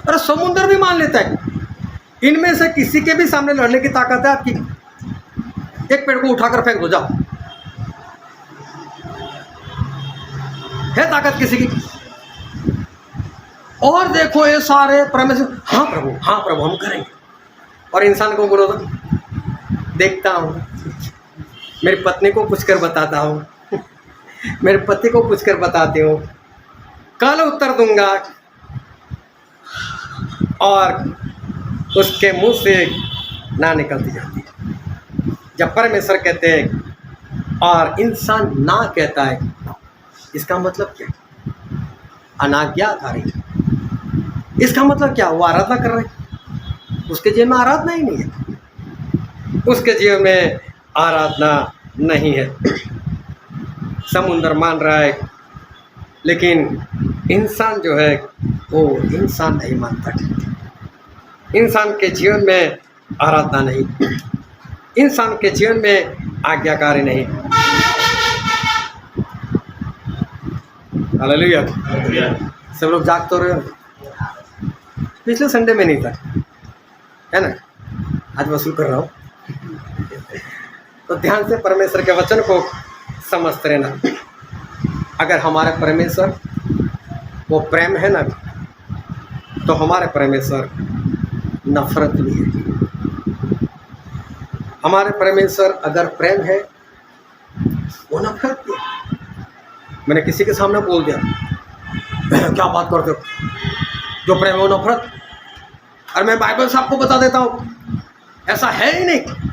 और समुद्र भी मान लेता है। इनमें से किसी के भी सामने लड़ने की ताकत है आपकी? एक पेड़ को उठाकर फेंक दो, जाओ, है ताकत किसी की? और देखो ये सारे परमेश्वर, हाँ प्रभु हम करेंगे। और इंसान को बोलो तो देखता हूँ, मेरी पत्नी को पूछ कर बताता हूँ, मेरे पति को पूछ कर बताती हूँ, कल उत्तर दूंगा। और उसके मुंह से ना निकलती जाती है। जब परमेश्वर कहते हैं और इंसान ना कहता है, इसका मतलब क्या? अनाज्ञाकारी। इसका मतलब क्या? वो आराधना कर रहे हैं, उसके जीवन में आराधना ही नहीं है, उसके जीवन में आराधना नहीं है। समुंदर मान रहा है, लेकिन इंसान जो है वो इंसान नहीं मानता। इंसान के जीवन में आराधना नहीं, इंसान के जीवन में आज्ञाकारी नहीं। हालेलुया। सब लोग जाग तो रहे हो? पिछले संडे में नहीं था, है ना? आज वसूल कर रहा हूँ। तो ध्यान से परमेश्वर के वचन को समझते रहना। अगर हमारे परमेश्वर वो प्रेम है ना, तो हमारे परमेश्वर नफरत भी है। हमारे परमेश्वर अगर प्रेम है, वो नफरत भी है। मैंने किसी के सामने बोल दिया, क्या बात करते हो, जो प्रेम है वो नफरत। और मैं बाइबल से आपको बता देता हूँ, ऐसा है ही नहीं।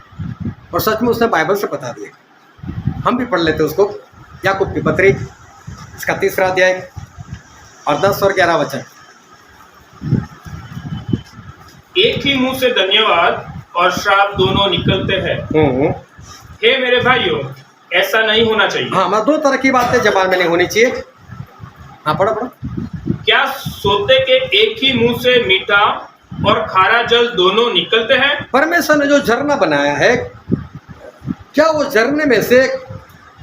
और सच में उसने बाइबल से बता दिया। हम भी पढ़ लेते उसको। याकूब की पत्री, इसका 3रा अध्याय और 10 और 11 वचन। एक ही मुंह से धन्यवाद और श्राप दोनों निकलते हैं। हे मेरे भाइयों, ऐसा नहीं होना चाहिए। हाँ, मैं 2 तरह की बातें जबान में नहीं होनी चाहिए। हाँ, पढ़ो। क्या सोते के एक ही मुंह से मीठा और खारा जल दोनों निकलते हैं? परमेश्वर ने जो झरना बनाया है, क्या वो झरने में से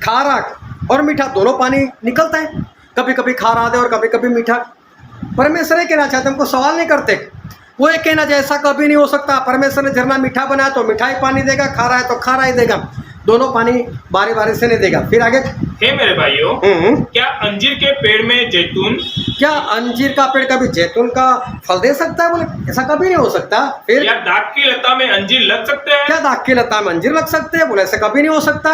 खारा और मीठा दोनों पानी निकलता है? कभी कभी खारा दे और कभी कभी मीठा। परमेश्वर ये कहना चाहते, हमको सवाल नहीं करते। वो ये कहना चाहिए ऐसा कभी नहीं हो सकता। परमेश्वर ने झरना मीठा बनाया तो मीठा ही पानी देगा, खारा है तो खारा ही देगा, दोनों पानी बारी बारी से नहीं देगा। फिर आगे, हे मेरे भाइयों, क्या अंजीर के पेड़ में जैतून, क्या अंजीर का पेड़ कभी जैतून का फल दे सकता है? बोले ऐसा कभी नहीं हो सकता। फिर या दाख की लता में अंजीर लग सकते हैं? क्या दाख की लता में अंजीर लग सकते हैं? बोले ऐसा कभी नहीं हो सकता।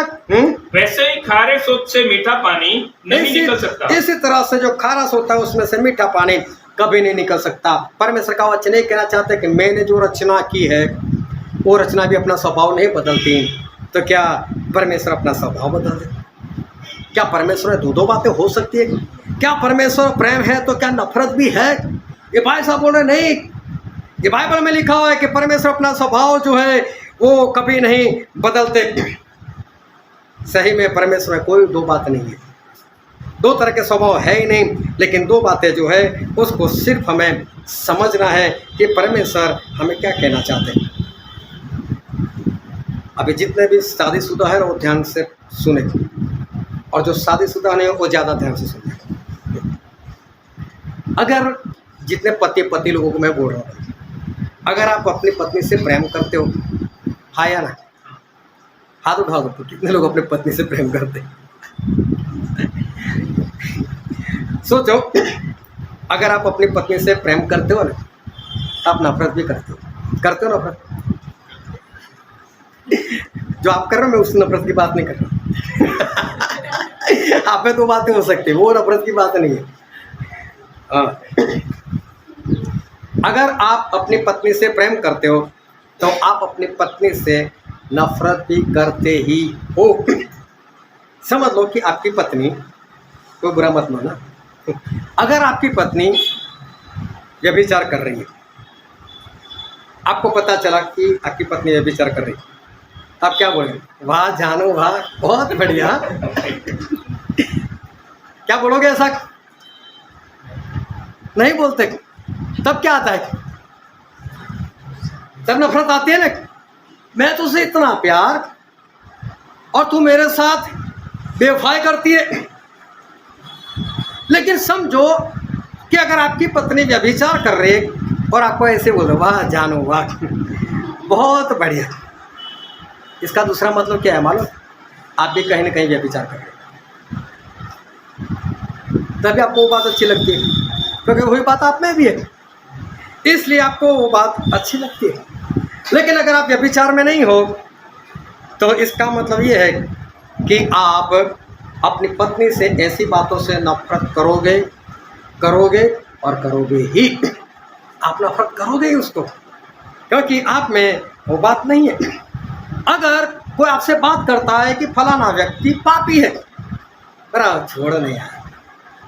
वैसे ही खारे सोत से मीठा पानी नहीं निकल सकता। इसी तरह से जो खारा होता है उसमें से मीठा पानी कभी नहीं निकल सकता। परमेश्वर का वचन ये कहना चाहते हैं कि मैंने जो रचना की है, वो रचना भी अपना स्वभाव नहीं बदलती। तो क्या परमेश्वर अपना स्वभाव बदल दे? क्या परमेश्वर में 2 बातें हो सकती है? क्या परमेश्वर प्रेम है तो क्या नफरत भी है? ये भाई साहब बोल रहे नहीं, ये बाइबल में लिखा हुआ है कि परमेश्वर अपना स्वभाव जो है वो कभी नहीं बदलते। सही में परमेश्वर में कोई 2 बात नहीं है, 2 तरह के स्वभाव है ही नहीं। लेकिन 2 बातें जो है उसको सिर्फ हमें समझना है कि परमेश्वर हमें क्या कहना चाहते हैं। अभी जितने भी शादीशुदा है वो ध्यान से सुने, और जो शादीशुदा नहीं है वो ज़्यादा ध्यान से सुने। अगर जितने पति लोगों को मैं बोल रहा हूँ, अगर आप अपनी पत्नी से प्रेम करते हो, हाँ या ना? हाथ उठा दो तो कितने लोग अपनी पत्नी से प्रेम करते हैं? सोचो, अगर आप अपनी पत्नी से प्रेम करते हो ना, तो आप नफरत भी करते हो नफरत। जो आप कर रहे हो, मैं उस नफरत की बात नहीं कर रहा। आप में 2 बातें हो सकती है, वो नफरत की बात नहीं है। अगर आप अपनी पत्नी से प्रेम करते हो तो आप अपनी पत्नी से नफरत भी करते ही हो। समझ लो कि आपकी पत्नी, कोई बुरा मत माना, अगर आपकी पत्नी व्यभिचार कर रही है, आपको पता चला कि आपकी पत्नी व्यभिचार कर रही है, तो आप क्या बोलेंगे? वाह जानू वाह, बहुत बढ़िया। क्या बोलोगे? ऐसा नहीं बोलते। तब क्या आता है? तब नफरत आती है ना। मैं तुझसे इतना प्यार और तू मेरे साथ बेवफाई करती है। लेकिन समझो कि अगर आपकी पत्नी व्यभिचार कर रही है और आपको ऐसे बोलो, वाह जानो वाह, बहुत बढ़िया, इसका दूसरा मतलब क्या है मालूम? आप भी कहीं ना कहीं व्यभिचार कर रहे हैं। तभी आपको वो बात अच्छी लगती है, क्योंकि वही बात आप में भी है, इसलिए आपको वो बात अच्छी लगती है। लेकिन अगर आप व्यभिचार में नहीं हो तो इसका मतलब ये है कि आप अपनी पत्नी से ऐसी बातों से नफरत करोगे और करोगे ही। आप नफरत करोगे ही उसको, क्योंकि आप में वो बात नहीं है। अगर कोई आपसे बात करता है कि फलाना व्यक्ति पापी है, बराबर छोड़ नहीं आया,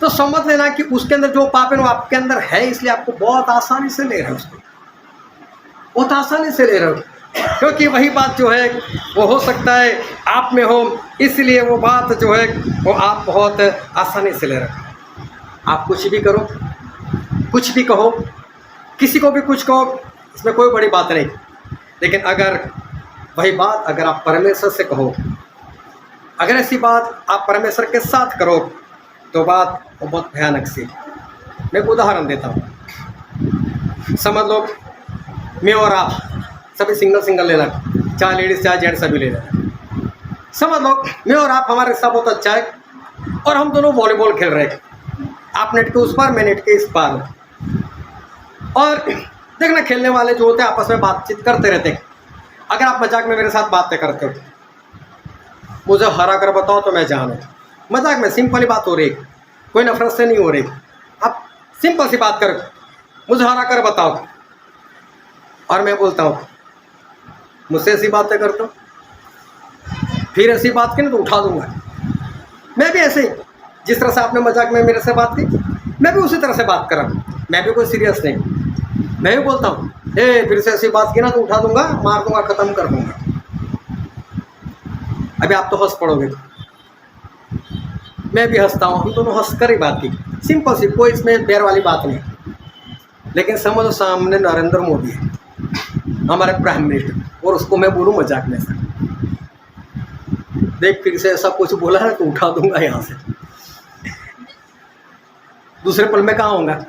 तो समझ लेना कि उसके अंदर जो पाप है वो आपके अंदर है, इसलिए आपको बहुत आसानी से ले रहे हो उसको, बहुत आसानी से ले रहे हो, क्योंकि वही बात जो है वो हो सकता है आप में हो, इसलिए वो बात जो है वो आप बहुत आसानी से ले रहे हो। आप कुछ भी करो, कुछ भी कहो, किसी को भी कुछ कहो, इसमें कोई बड़ी बात नहीं। लेकिन अगर वही बात अगर आप परमेश्वर से कहो, अगर ऐसी बात आप परमेश्वर के साथ करो, तो बात वो बहुत भयानक सी। मैं एक उदाहरण देता हूँ। समझ लो मैं और आप सभी सिंगल लेना, चाहे लेडीज़ चाहे जेंट्स सभी ले लेना। समझ लो मैं और आप, हमारा रिश्ता बहुत अच्छा है और हम दोनों वॉलीबॉल खेल रहे हैं, आप नेट के उस पार, मैं नेट के इस पार। और देखना खेलने वाले जो होते हैं आपस में बातचीत करते रहते हैं। अगर आप मजाक में मेरे साथ बातें करते हो, मुझे हरा कर बताओ तो मैं जानूँ, मजाक में सिंपल ही बात हो रही है, कोई नफरत से नहीं हो रही, आप सिंपल सी बात करो, मुझे हरा कर बताओ, और मैं बोलता हूँ मुझसे ऐसी बातें करते हो, फिर ऐसी बात की ना तो उठा दूंगा। मैं भी ऐसे ही, जिस तरह से आपने मजाक में मेरे से बात की, मैं भी उसी तरह से बात कर रहा हूँ, मैं भी कोई सीरियस नहीं, मैं भी बोलता हूँ फिर से ऐसी बात की ना तो उठा दूंगा, मार दूंगा, ख़त्म कर दूंगा। अभी आप तो हंस पड़ोगे, मैं भी हंसता हूँ, हम दोनों हंस कर ही बात की, सिंपल सी, कोई इसमें बैर वाली बात नहीं। लेकिन समझो सामने नरेंद्र मोदी है, हमारे प्राइम मिनिस्टर, और उसको मैं बोलूँ मजाक में से, देख फिर से ऐसा कुछ बोला है तो उठा दूंगा यहाँ से, दूसरे पल में कहाँ होगा,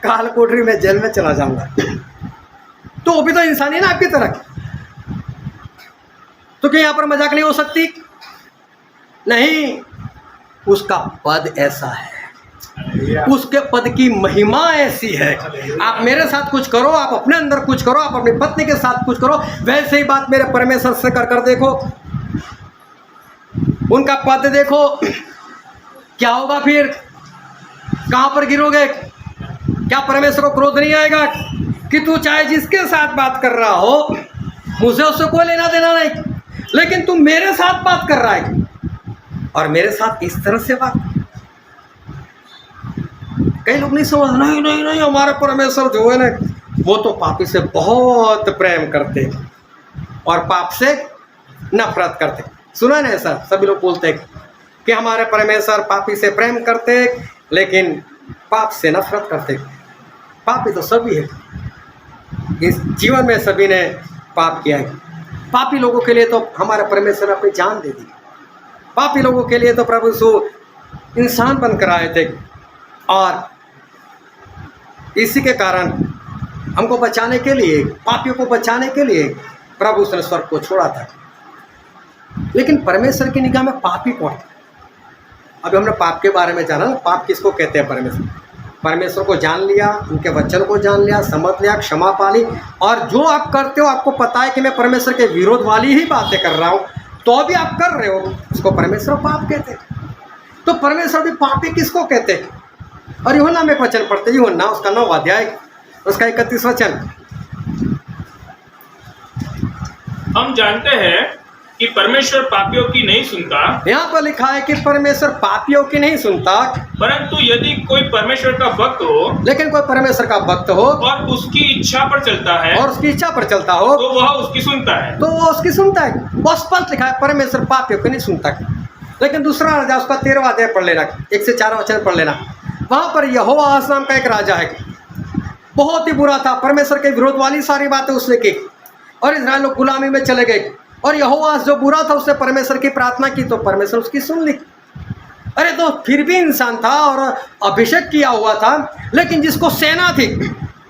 काल कोठरी में, जेल में चला जाऊंगा। तो वो भी तो इंसान है ना आपकी तरह, तो क्या यहाँ पर मजाक नहीं हो सकती? नहीं, उसका पद ऐसा है, उसके पद की महिमा ऐसी है। आप मेरे साथ कुछ करो, आप अपने अंदर कुछ करो, आप अपनी पत्नी के साथ कुछ करो, वैसे ही बात मेरे परमेश्वर से कर देखो, उनका पद देखो, क्या होगा फिर, कहां पर गिरोगे? क्या परमेश्वर को क्रोध नहीं आएगा कि तू चाहे जिसके साथ बात कर रहा हो, मुझे उससे कोई लेना देना नहीं, लेकिन तू मेरे साथ बात कर रहा है और मेरे साथ इस तरह से बात। कई लोग नहीं समझ, नहीं, हमारा परमेश्वर जो है ना, वो तो पापी से बहुत प्रेम करते और पाप से नफरत करते। सुना है ना ऐसा, सभी लोग बोलते हैं कि हमारे परमेश्वर पापी से प्रेम करते लेकिन पाप से नफरत करते। पापी तो सभी है, इस जीवन में सभी ने पाप किया है। पापी लोगों के लिए तो हमारा परमेश्वर अपनी जान दे दी, पापी लोगों के लिए तो प्रभु यीशु इंसान बनकर आए थे, और इसी के कारण हमको बचाने के लिए, पापियों को बचाने के लिए प्रभु ने स्वर्ग को छोड़ा था। लेकिन परमेश्वर की निगाह में पापी कौन? अभी हमने पाप के बारे में जाना ना, पाप किसको कहते हैं? परमेश्वर को जान लिया, उनके वचन को जान लिया, समझ लिया, क्षमा पा ली, और जो आप करते हो आपको पता है कि मैं परमेश्वर के विरोध वाली ही बातें कर रहा हूँ, तो भी आप कर रहे हो, उसको परमेश्वर पाप कहते हैं। तो परमेश्वर भी पापी किसको कहते हैं? और यूहन्ना में एक वचन पढ़ते, यूहन्ना उसका 9वां अध्याय उसका 31 वचन। हम जानते हैं कि परमेश्वर पापियों की नहीं सुनता। यहाँ पर लिखा है कि परमेश्वर पापियों की नहीं सुनता, परंतु यदि कोई परमेश्वर का भक्त हो, लेकिन कोई परमेश्वर का भक्त हो और उसकी इच्छा पर चलता है, और उसकी इच्छा पर चलता हो, तो वह उसकी सुनता है। तो वो उसकी सुनता है। बहुत स्पष्ट लिखा है, परमेश्वर पापियों की नहीं सुनता। लेकिन दूसरा राजा, उसका 13वां अध्याय पढ़ लेना, 1 से 4 वचन पढ़ लेना। वहाँ पर यहोवास नाम का एक राजा है, बहुत ही बुरा था, परमेश्वर के विरोध वाली सारी बातें उसने की, और इस्राएल लोग गुलामी में चले गए। और यहोवास जो बुरा था, उसने परमेश्वर की प्रार्थना की तो परमेश्वर उसकी सुन ली। अरे तो फिर भी इंसान था और अभिषेक किया हुआ था, लेकिन जिसको सेना थी,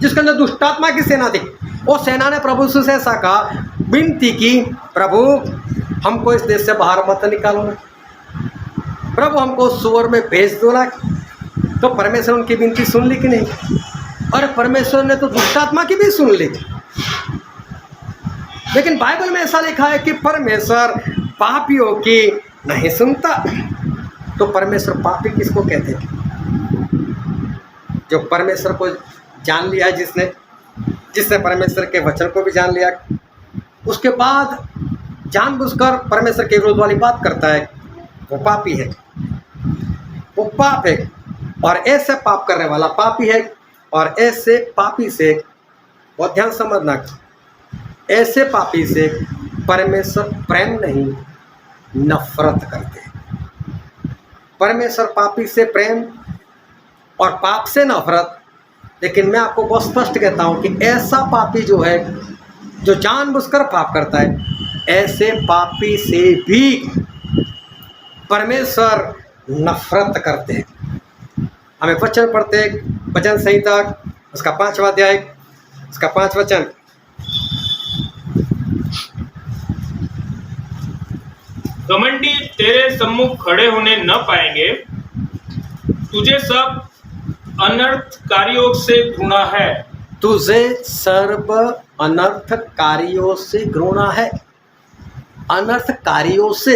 जिसके अंदर दुष्टात्मा की सेना थी, वो सेना ने प्रभु यीशु से ऐसा कहा, विनती की, प्रभु हमको इस देश से बाहर मत निकालो ना, प्रभु हमको सुअर में भेज दो ना। तो परमेश्वर उनकी विनती सुन ली कि नहीं? और परमेश्वर ने तो दुष्ट आत्मा की भी सुन ली। लेकिन बाइबल में ऐसा लिखा है कि परमेश्वर पापियों की नहीं सुनता। तो परमेश्वर पापी किसको कहते हैं? जो परमेश्वर को जान लिया है, जिसने परमेश्वर के वचन को भी जान लिया, उसके बाद जानबूझकर परमेश्वर के विरोध वाली बात करता है, वो पापी है, वो पाप है। और ऐसे पाप करने वाला पापी है। और ऐसे पापी से, बहुत ध्यान समझना, ऐसे पापी से परमेश्वर प्रेम नहीं नफरत करते। परमेश्वर पापी से प्रेम और पाप से नफरत। लेकिन मैं आपको बहुत स्पष्ट कहता हूं कि ऐसा पापी जो है, जो जानबूझकर पाप करता है, ऐसे पापी से भी परमेश्वर नफरत करते हैं। हमें वचन पढ़ते हैं, भजन संहिता उसका 5वां अध्याय, उसका 5 वचन। घमंडी तेरे सम्मुख खड़े होने न पाएंगे, तुझे सब अनर्थकारियों से घृणा है। तुझे सर्व अनर्थकारियों से घृणा है। अनर्थकारियों से,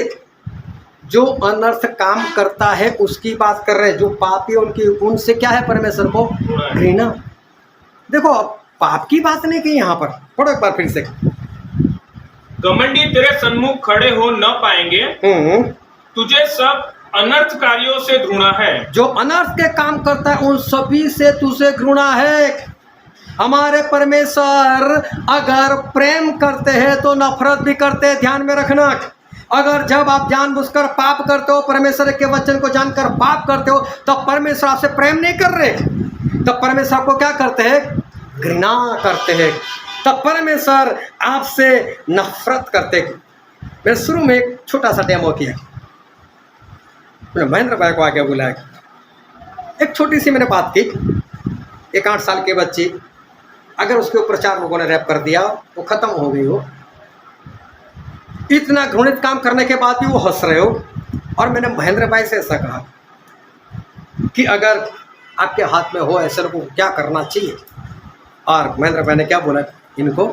जो अनर्थ काम करता है उसकी बात कर रहे हैं। जो पापी उनकी, उनसे क्या है परमेश्वर को? घृणा। देखो, पाप की बात नहीं की यहाँ पर, पढ़ो एक बार फिर से। घमंडी तेरे सन्मुख खड़े हो न पाएंगे, तुझे सब अनर्थकारियों से घृणा है। जो अनर्थ के काम करता है उन सभी से तुझे घृणा है। हमारे परमेश्वर अगर प्रेम करते हैं तो नफरत भी करते हैं, ध्यान में रखना। अगर जब आप जानबूझकर पाप करते हो, परमेश्वर के वचन को जानकर पाप करते हो, तो परमेश्वर आपसे प्रेम नहीं कर रहे, तो परमेश्वर को क्या करते हैं? घृणा करते हैं। तो परमेश्वर आपसे नफरत करते हैं। मैंने शुरू में एक छोटा सा डेमो किया, मैंने महेंद्र भाई को आगे बुलाया। एक छोटी सी मैंने बात की, एक 8 साल की बच्ची, अगर उसके ऊपर 4 लोगों ने रैप कर दिया, वो खत्म हो गई हो। इतना घृणित काम करने के बाद भी वो हंस रहे हो। और मैंने महेंद्र भाई से ऐसा कहा कि अगर आपके हाथ में हो ऐसे लोगों को क्या करना चाहिए? और महेंद्र भाई ने क्या बोला? इनको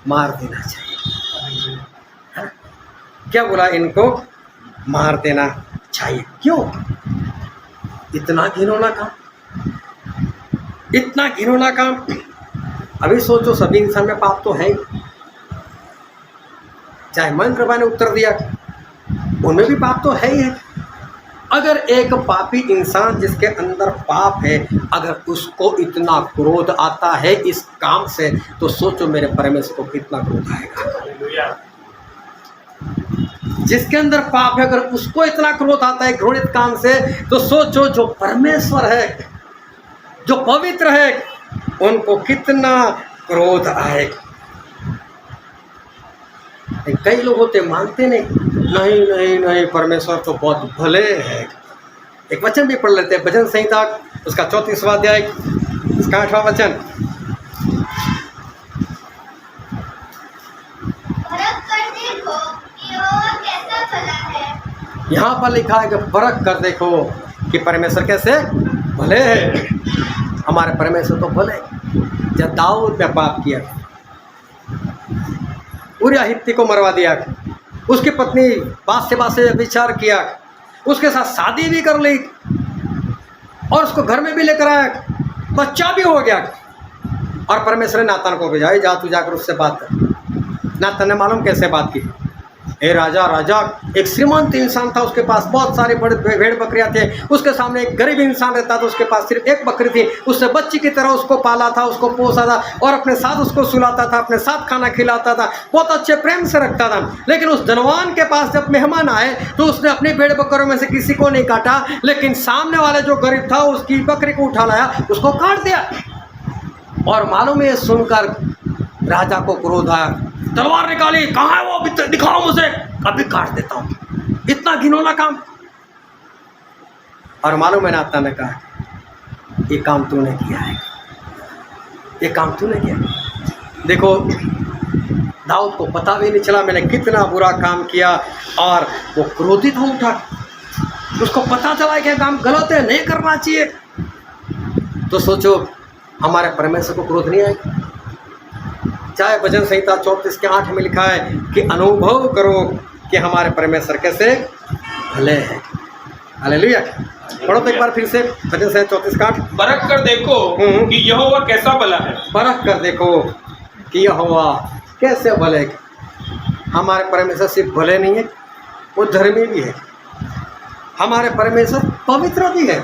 मार देना चाहिए। हाँ? क्या बोला? इनको मार देना चाहिए। क्यों? इतना घिनौना काम, इतना घिनौना काम। अभी सोचो, सभी इंसान में पाप तो है ही। चाहे महेंद्र भाई ने उत्तर दिया, उनमें भी पाप तो है ही है। अगर एक पापी इंसान जिसके अंदर पाप है, अगर उसको इतना क्रोध आता है इस काम से, तो सोचो मेरे परमेश्वर को कितना क्रोध आएगा। जिसके अंदर पाप है, अगर उसको इतना क्रोध आता है घृणित काम से, तो सोचो जो परमेश्वर है, जो पवित्र है, उनको कितना क्रोध आएगा। कई लोग होते मानते नहीं, परमेश्वर तो बहुत भले हैं। एक वचन भी पढ़ लेते हैं, भजन संहिता उसका 34वां अध्याय, उसका 8वां वचन। परख कर देखो कि यहोवा कैसा भला है। यहाँ पर लिखा है कि परख कर देखो कि परमेश्वर कैसे भले है। हमारे परमेश्वर तो भले। जब दाऊद ने पाप किया, उरिया हित्ती को मरवा दिया, उसकी पत्नी बातशेबा से विचार किया, उसके साथ शादी भी कर ली और उसको घर में भी लेकर आया, बच्चा भी हो गया। और परमेश्वर ने नातान को भेजा, जा तू जाकर उससे बात कर। नातान ने मालूम कैसे बात की? हे राजा, राजा एक श्रीमंत इंसान था, उसके पास बहुत सारी बड़े भेड़ बकरियां थे। उसके सामने एक गरीब इंसान रहता था, उसके पास सिर्फ एक बकरी थी। उससे बच्ची की तरह उसको पाला था, उसको पोसा था और अपने साथ उसको सुलाता था, अपने साथ खाना खिलाता था, बहुत अच्छे प्रेम से रखता था। लेकिन उस धनवान के पास जब मेहमान आए तो उसने अपनी भेड़ बकरियों में से किसी को नहीं काटा, लेकिन सामने वाले जो गरीब था उसकी बकरी को उठा लाया, उसको काट दिया। और मालूम है, सुनकर राजा को क्रोध आया, तलवार निकाली, कहाँ है वो, दिखाओ मुझे, अभी काट देता हूँ। इतना घिनौना काम। और मालूम है, नातान ने कहा, ये काम तूने किया है, ये काम तूने किया। देखो, दाऊद को पता भी नहीं चला मैंने कितना बुरा काम किया, और वो क्रोधित हो उठा। उसको पता चला कि काम गलत है, नहीं करना चाहिए। तो सोचो हमारे परमेश्वर को क्रोध नहीं आएगा? चाहे भजन संहिता 34 के 8 में लिखा है कि अनुभव करो कि हमारे परमेश्वर कैसे भले हैं। हालेलुया। पढ़ो तो एक बार फिर से भजन संहिता 34 का 8। परख कर देखो कि यहोवा कैसा भला है। परख कर देखो कि यहोवा कैसे भले है। हमारे परमेश्वर सिर्फ भले नहीं है, वो धर्मी भी है। हमारे परमेश्वर पवित्र भी है।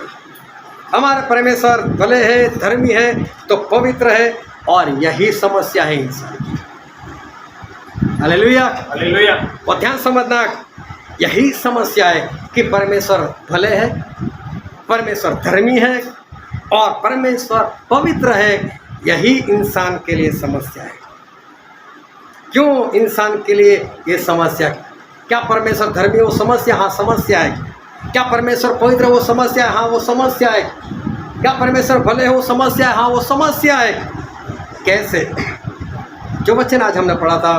हमारे परमेश्वर भले है, धर्मी है, तो पवित्र है, और यही समस्या है इंसान की। हालेलुया। हालेलुया। और ध्यान समझना, यही समस्या है कि परमेश्वर भले है, परमेश्वर धर्मी है, और परमेश्वर पवित्र है। यही इंसान के लिए समस्या है। क्यों इंसान के लिए ये समस्या? क्या परमेश्वर धर्मी है? वो समस्या? हाँ समस्या है। क्या परमेश्वर पवित्र है? वो समस्या है। हाँ वो समस्या है। क्या परमेश्वर भले है? वो समस्या है। हाँ वो समस्या है। कैसे? जो वचन आज हमने पढ़ा था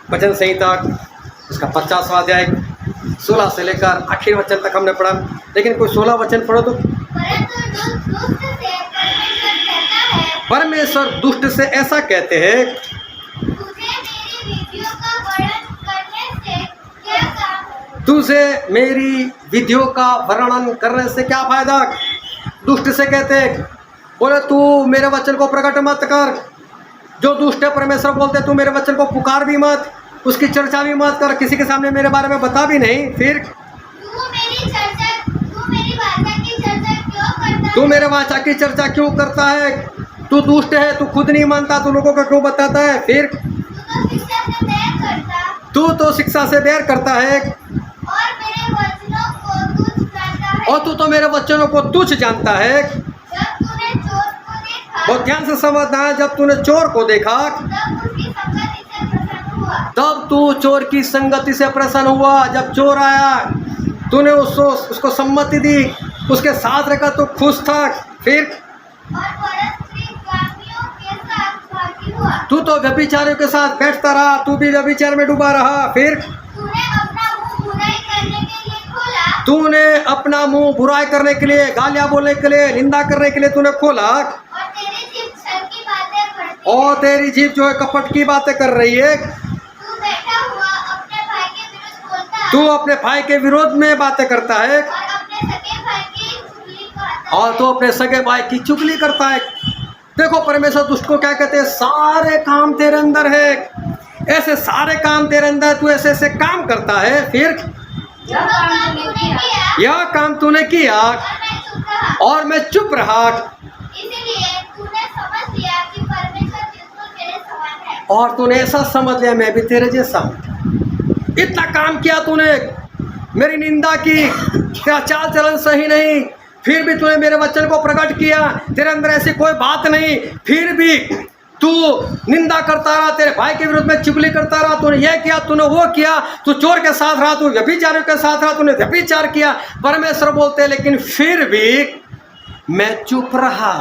भजन संहिता उसका 50वां अध्याय 16 से लेकर आखिरी वचन तक हमने पढ़ा, लेकिन कोई 16 वचन पढ़ो तो। परमेश्वर दुष्ट से ऐसा कहते हैं, तुझे मेरी विधियों का वर्णन करने से क्या फायदा? दुष्ट से कहते हैं, बोले तू मेरे वचन को प्रकट मत कर। जो दुष्ट है परमेश्वर बोलते तू मेरे वचन को पुकार भी मत, उसकी चर्चा भी मत कर, किसी के सामने मेरे बारे में बता भी नहीं। फिर तू मेरे वाचा की चर्चा क्यों करता है? तू दुष्ट है, तू खुद नहीं मानता, तू लोगों को क्यों बताता है? फिर तू तो शिक्षा से बैर करता है, और तू तो मेरे वचनों को तुच्छ जानता है। बहुत ध्यान से समझना है, जब तूने चोर को देखा तब तू चोर की संगति से प्रसन्न हुआ। जब चोर आया तूने उसको सम्मति दी, उसके साथ रहकर तू खुश था। फिर तू तो व्यभिचारियों के साथ बैठता रहा, तू भी व्यभिचार में डूबा रहा। फिर तूने अपना मुंह बुराई करने के लिए, गालियां बोलने के लिए, निंदा करने के लिए तूने खोला, और तेरी जीभ जो है कपट की बातें कर रही है। तू अपने भाई के विरोध में बातें करता है, और तू अपने सगे भाई की चुगली करता है। देखो परमेश्वर दुष्ट को क्या कहते हैं? सारे काम तेरे अंदर है, ऐसे सारे काम तेरे अंदर, तू ऐसे ऐसे काम करता है। फिर यह काम तूने किया और मैं चुप रहा, और तूने ऐसा समझ लिया मैं भी तेरे जैसा हूँ। इतना काम किया तूने, मेरी निंदा की, तेरा चाल चलन सही नहीं, फिर भी तूने मेरे वचन को प्रकट किया, तेरे अंदर ऐसी कोई बात नहीं, फिर भी तू निंदा करता रहा, तेरे भाई के विरुद्ध में चुगली करता रहा, तूने ये किया, तूने वो किया, तू चोर के साथ रहा, तू व्यभिचारियों के साथ रहा, तूने व्यभिचार किया। परमेश्वर बोलते लेकिन फिर भी मैं चुप रहा,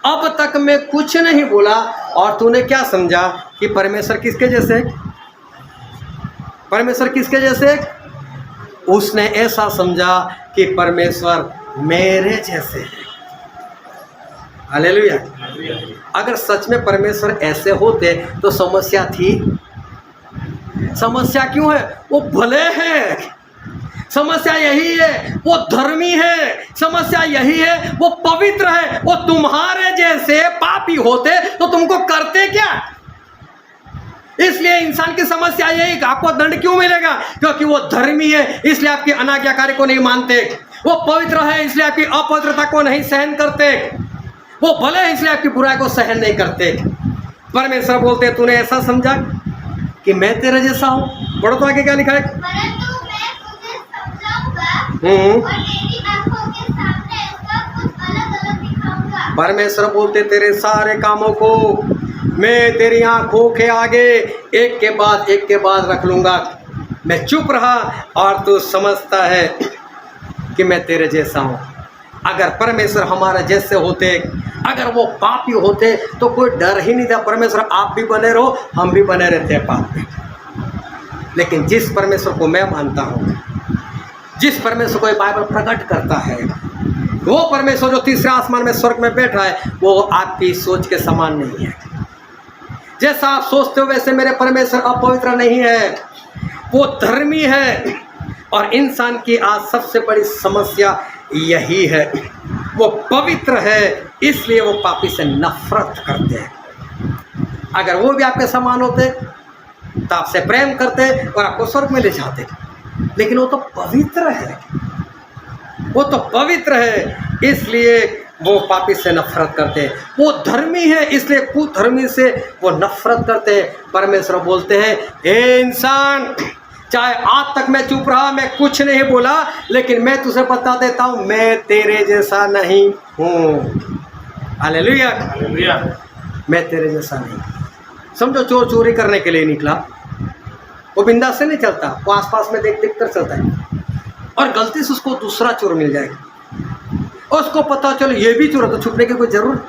अब तक मैं कुछ नहीं बोला। और तूने क्या समझा कि परमेश्वर किसके जैसे? परमेश्वर किसके जैसे? उसने ऐसा समझा कि परमेश्वर मेरे जैसे है। हालेलुया। अगर सच में परमेश्वर ऐसे होते तो समस्या थी? समस्या क्यों है? वो भले हैं। समस्या यही है वो धर्मी है, समस्या यही है वो पवित्र है। वो तुम्हारे जैसे पापी होते तो तुमको करते क्या? इसलिए इंसान की समस्या यही, आपको दंड क्यों मिलेगा? क्योंकि वो धर्मी है इसलिए आपकी अनाज्ञाकारी को नहीं मानते, वो पवित्र है इसलिए आपकी अपवित्रता को नहीं सहन करते, वो भले है इसलिए आपकी बुराई को सहन नहीं करते। परमेश्वर बोलते तूने ऐसा समझा कि मैं तेरे जैसा हूं। पढ़ो तो आगे क्या लिखा है? परंतु मैं तुझे समझाऊंगा और तेरी आंखों के सामने सब कुछ अलग-अलग दिखाऊंगा। परमेश्वर बोलते तेरे सारे कामों को मैं तेरी आंखों के आगे एक के बाद रख लूंगा। मैं चुप रहा और तू समझता है कि मैं तेरे जैसा हूँ। अगर परमेश्वर हमारे जैसे होते, अगर वो पापी होते तो कोई डर ही नहीं था। परमेश्वर आप भी बने रहो, हम भी बने रहते हैं पाप में। लेकिन जिस परमेश्वर को मैं मानता हूँ, जिस परमेश्वर को ये बाइबल प्रकट करता है, वो परमेश्वर जो तीसरे आसमान में स्वर्ग में बैठा है, वो आपकी सोच के समान नहीं है। जैसा आप सोचते हो वैसे मेरे परमेश्वर अपवित्र नहीं है, वो धर्मी है। और इंसान की आज सबसे बड़ी समस्या यही है, वो पवित्र है, इसलिए वो पापी से नफरत करते हैं। अगर वो भी आपके समान होते तो आपसे प्रेम करते और आपको स्वर्ग में ले जाते, लेकिन वो तो पवित्र है, वो तो पवित्र है, इसलिए वो पापी से नफरत करते हैं। वो धर्मी है, इसलिए कुधर्मी से वो नफरत करते हैं। परमेश्वर बोलते हैं, हे इंसान, चाहे आज तक मैं चुप रहा, मैं कुछ नहीं बोला, लेकिन मैं तुझे बता देता हूँ, मैं तेरे जैसा नहीं हूँ। Hallelujah, hallelujah. मैं तेरे जैसा नहीं। समझो, चोर चोरी करने के लिए निकला, वो बिंदास से नहीं चलता, वो आसपास में देख देख कर चलता है, और गलती से उसको दूसरा चोर मिल जाएगा, उसको पता चलो ये भी चोर है, तो छुपने की कोई जरूरत,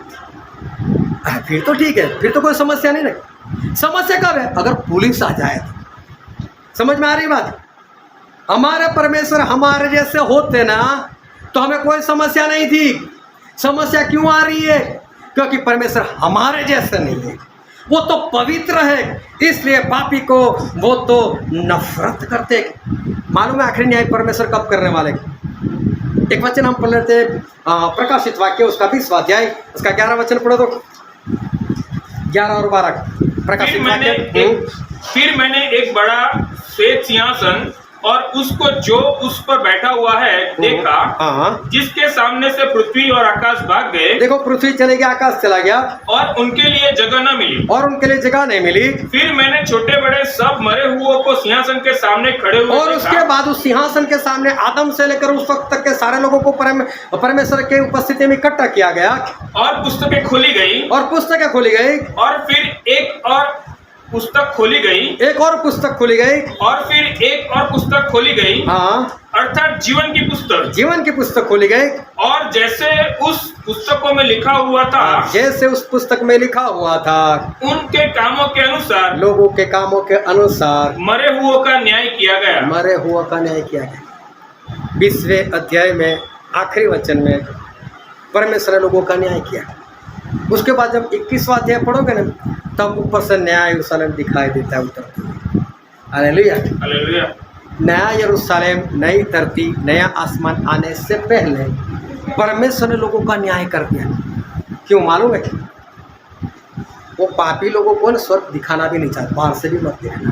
फिर तो ठीक है, फिर तो कोई समस्या नहीं है। समस्या कब है? अगर पुलिस आ जाए तो। समझ में आ रही बात? हमारे परमेश्वर हमारे जैसे होते ना तो हमें कोई समस्या नहीं थी। समस्या क्यों आ रही है? क्योंकि परमेश्वर हमारे जैसे नहीं है, वो तो पवित्र है, इसलिए पापी को वो तो नफरत करते। मालूम है आखिरी न्याय परमेश्वर कब करने वाले? एक वचन हम पढ़ लेते हैं, प्रकाशित वाक्य उसका 20 अध्याय उसका 11 वचन पढ़ो तो, 11 और 12 प्रकाशित वाक्य। फिर मैंने एक बड़ा श्वेत सिंहासन और उसको जो उस पर बैठा हुआ है देखा, जिसके सामने से पृथ्वी और आकाश भाग गए। देखो, पृथ्वी चले गया, आकाश चला गया, और उनके लिए जगह न मिली, और उनके लिए जगह नहीं मिली। फिर मैंने छोटे बड़े सब मरे हुओं को सिंहासन के सामने खड़े हुए और उसके बाद उस सिंहासन के सामने आदम से लेकर उस वक्त तक के सारे लोगों को परमेश्वर के उपस्थिति में इकट्ठा किया गया, और पुस्तकें खोली गई, और पुस्तकें खोली गई, और फिर एक और पुस्तक खोली गई, एक और पुस्तक खोली गई, और फिर एक और पुस्तक खोली गई, हाँ, अर्थात जीवन की पुस्तक, जीवन की पुस्तक खोली गई। और जैसे उस पुस्तकों में लिखा हुआ था, जैसे उस पुस्तक में लिखा हुआ था, उनके कामों के अनुसार, लोगों के कामों के अनुसार मरे हुओं का न्याय किया गया। मरे हुआ का न्याय किया गया। 20वें अध्याय में आखिरी वचन में परमेश्वर ने लोगों का न्याय किया। उसके बाद जब 21वां अध्याय पढ़ोगे ना, तब ऊपर से नया यरूशलेम दिखाई देता है उतरते हुए। Hallelujah, hallelujah. नया यरूशलेम, नई धरती, नया आसमान आने से पहले परमेश्वर ने लोगों का न्याय कर दिया। क्यों मालूम है? वो पापी लोगों को ना स्वर्ग दिखाना भी नहीं चाहता, बाहर से भी मत देखना।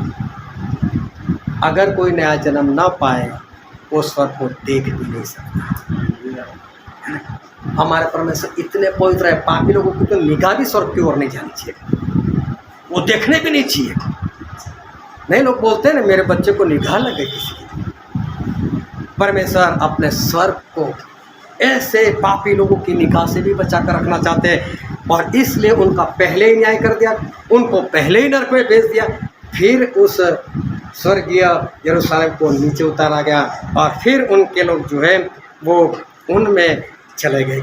अगर कोई नया जन्म ना पाए, वो स्वर्ग को देख भी नहीं सकता। हमारे परमेश्वर इतने पवित्र है, पापी लोगों की तो निगाह भी स्वर्ग की ओर नहीं जानी चाहिए, वो देखने भी नहीं चाहिए। नहीं, लोग बोलते हैं ना, मेरे बच्चे को निगाह लगे किसी की। परमेश्वर अपने स्वर्ग को ऐसे पापी लोगों की निगाह से भी बचा कर रखना चाहते हैं, और इसलिए उनका पहले ही न्याय कर दिया, उनको पहले ही नरक में भेज दिया। फिर उस स्वर्गीय यरूशलेम को नीचे उतारा गया, और फिर उनके लोग जो है वो उनमें चले गए।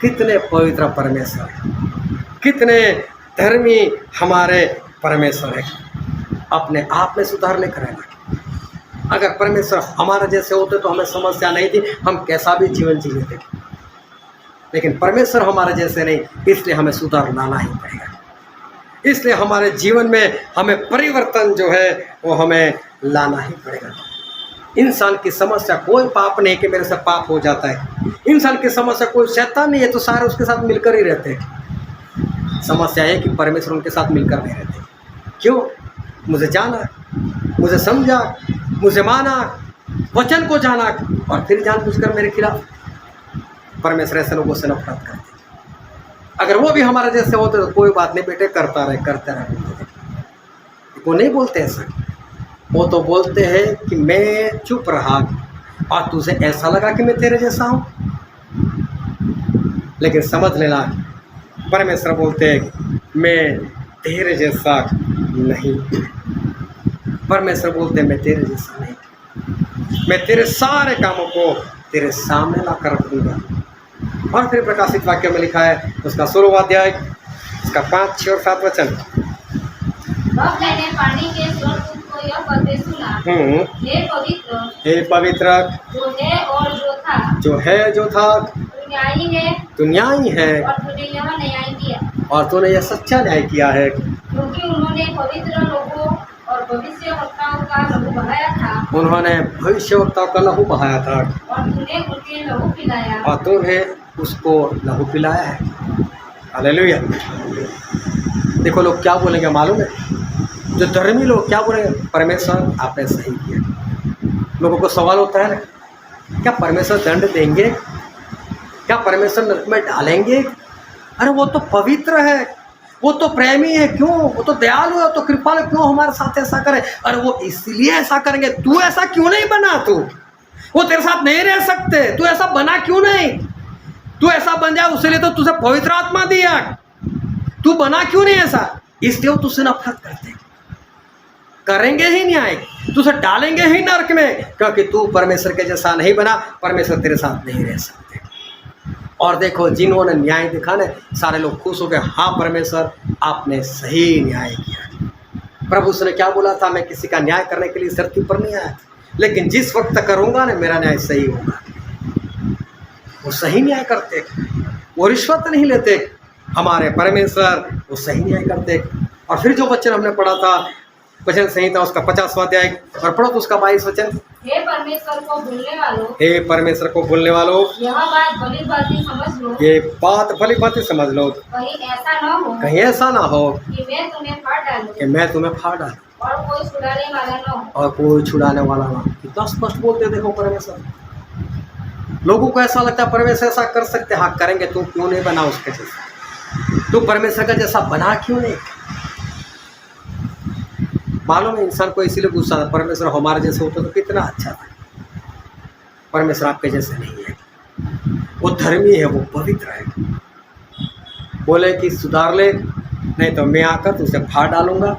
कितने पवित्र परमेश्वर है, कितने धर्मी हमारे परमेश्वर है, अपने आप में सुधार लेकर आएगा। अगर परमेश्वर हमारे जैसे होते तो हमें समस्या नहीं थी, हम कैसा भी जीवन जी लेते। लेकिन परमेश्वर हमारे जैसे नहीं, इसलिए हमें सुधार लाना ही पड़ेगा। इसलिए हमारे जीवन में हमें परिवर्तन जो है वो हमें लाना ही पड़ेगा। इंसान की समस्या कोई पाप नहीं कि मेरे से पाप हो जाता है। इंसान की समस्या कोई शैतान नहीं है, तो सारे उसके साथ मिलकर ही रहते हैं। समस्या है कि परमेश्वर उनके साथ मिलकर नहीं रहते। क्यों? मुझे जाना, मुझे समझा, मुझे माना, वचन को जाना, और फिर जानबूझकर मेरे खिलाफ। परमेश्वर ऐसे लोगों से नफरत करते। अगर वो भी हमारे जैसे होते तो कोई बात नहीं बेटे, करता रहे, करते रहे। वो नहीं बोलते ऐसा, वो तो बोलते हैं कि मैं चुप रहा और तुझे ऐसा लगा कि मैं तेरे जैसा हूँ। लेकिन समझ लेना, परमेश्वर बोलते हैं मैं तेरे जैसा नहीं। परमेश्वर बोलते हैं मैं तेरे जैसा नहीं, मैं तेरे सारे कामों को तेरे सामने ला कर रख दूँगा। और फिर प्रकाशित वाक्य में लिखा है उसका 16वां अध्याय, उसका 5, 6 और 7 वचन। तब मैंने पानी के स्वर्गदूत को यह कहते सुना, हे पवित्र जो है और जो था, तू न्यायी है और तूने यह न्याय किया, और तूने यह सच्चा न्याय किया है, क्योंकि उन्होंने पवित्र लोगों और भविष्यवक्ताओं का लहू बहाया था, उन्होंने भविष्यवक्ताओं का लहू बहाया था और तूने उनके लहू पिलाया, और तूने उसको लहू पिलाया है। हालेलुया। देखो लोग क्या बोलेंगे मालूम है, जो धर्मी लोग क्या बोलेंगे, परमेश्वर आपने सही किया। लोगों को सवाल होता है ना, क्या परमेश्वर दंड देंगे, क्या परमेश्वर नरक में डालेंगे? अरे वो तो पवित्र है, वो तो प्रेमी है, क्यों? वो तो दयालु है, तो कृपालु, क्यों हमारे साथ ऐसा करे? अरे वो इसलिए ऐसा करेंगे, तू ऐसा क्यों नहीं बना? तू वो तेरे साथ नहीं रह सकते, तू ऐसा बना क्यों नहीं? तू ऐसा बन जाए उसके लिए तो तुझे पवित्र आत्मा दिया, तू बना क्यों नहीं ऐसा? इसलिए वो तुझसे नफरत करते, करेंगे ही न्याय, तुझे डालेंगे ही नरक में, क्योंकि तू परमेश्वर के जैसा नहीं बना, परमेश्वर तेरे साथ नहीं रह सकते। और देखो जिन्होंने न्याय दिखा ना, सारे लोग खुश हो गए, हाँ परमेश्वर आपने सही न्याय किया। प्रभु उसने क्या बोला था, मैं किसी का न्याय करने के लिए इस धरती पर नहीं आया, लेकिन जिस वक्त करूँगा ना मेरा न्याय सही होगा। वो सही न्याय करते, वो रिश्वत नहीं लेते, हमारे परमेश्वर वो सही न्याय करते। और फिर जो वचन हमने पढ़ा था भजन संहिता उसका 50वां अध्याय, और पढ़ो तो उसका 22 वचन। हे परमेश्वर को भूलने वालों, हे परमेश्वर को भूलने वालों, यह बात भली भांति समझ लो, ये बात भली भांति समझ लो, कहीं ऐसा न हो कहीं ऐसा ना हो कि मैं तुम्हें फाड़ डालूं कि मैं तुम्हें फाड़ डालूं और कोई छुड़ाने वाला न हो। और कोई छुड़ाने वाला ना। कितना स्पष्ट बोलते देखो परमेश्वर। लोगों को ऐसा लगता है परमेश्वर ऐसा कर सकते, हाँ करेंगे, तू क्यों नहीं बना उसके जैसा, तू परमेश्वर का जैसा बना क्यों नहीं? मालूम है इंसान को इसीलिए गुस्सा था, परमेश्वर हमारे जैसे होता तो कितना अच्छा था। परमेश्वर आपके जैसे नहीं है, वो धर्मी है, वो पवित्र है। बोले कि सुधार ले, नहीं तो मैं आकर तुझे फाड़ डालूंगा,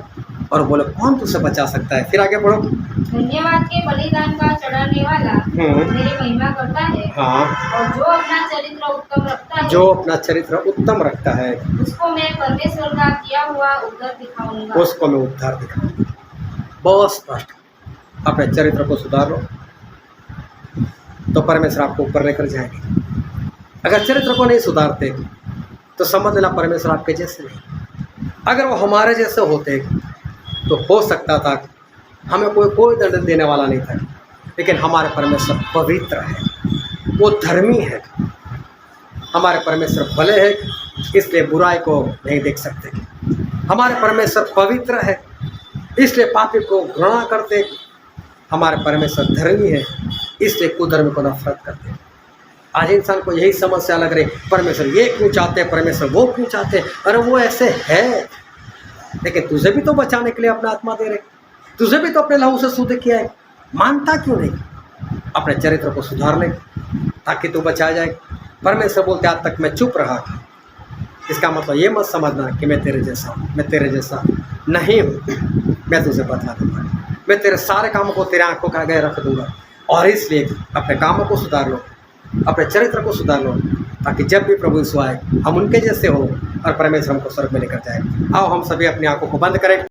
और बोले कौन तुझसे बचा सकता है? फिर आगे बढ़ो। धन्यवाद के बलिदान का चढ़ाने वाला मेरी महिमा करता है, हाँ, और जो अपना चरित्र उत्तम रखता है, जो अपना चरित्र उत्तम रखता है, उसको मैं परमेश्वर का किया हुआ उद्धार दिखाऊंगा। उसको मैं उद्धार दिखाऊंगा। बहुत स्पष्ट। अपने चरित्र को सुधार लो तो परमेश्वर आपको ऊपर लेकर जाएंगे। अगर चरित्र को नहीं सुधारते तो समझ लेना परमेश्वर आपके जैसे नहीं। अगर वो हमारे जैसे होते तो हो सकता था हमें कोई दंड देने वाला नहीं था, लेकिन हमारे परमेश्वर पवित्र है, वो धर्मी है। हमारे परमेश्वर भले है, इसलिए बुराई को नहीं देख सकते। हमारे परमेश्वर पवित्र है, इसलिए पापी को घृणा करते। हमारे परमेश्वर धर्मी है, इसलिए कुधर्मी को नफरत करते। आज इंसान को यही समस्या लग रही, परमेश्वर ये क्यों चाहते, परमेश्वर वो क्यों चाहते? अरे वो ऐसे है, लेकिन तुझे भी तो बचाने के लिए अपना आत्मा दे रहे, तुझे भी तो अपने लहू से शुद्ध किया है, मानता क्यों नहीं? अपने चरित्र को सुधार ले ताकि तू बचा जाए। परमेश्वर बोलते आज तक मैं चुप रहा, इसका मतलब ये मत समझना कि मैं तेरे जैसा हूँ, मैं तेरे जैसा नहीं हूँ। मैं तुझे बता दूंगा, मैं तेरे सारे कामों को तेरे आंखों के आगे रख दूंगा। और इसलिए अपने कामों को सुधार लो, अपने चरित्र को सुधार लो, ताकि जब भी प्रभु यीशु आए हम उनके जैसे हो और परमेश्वर हमको स्वर्ग में लेकर जाए। आओ हम सभी अपनी आंखों को बंद करें।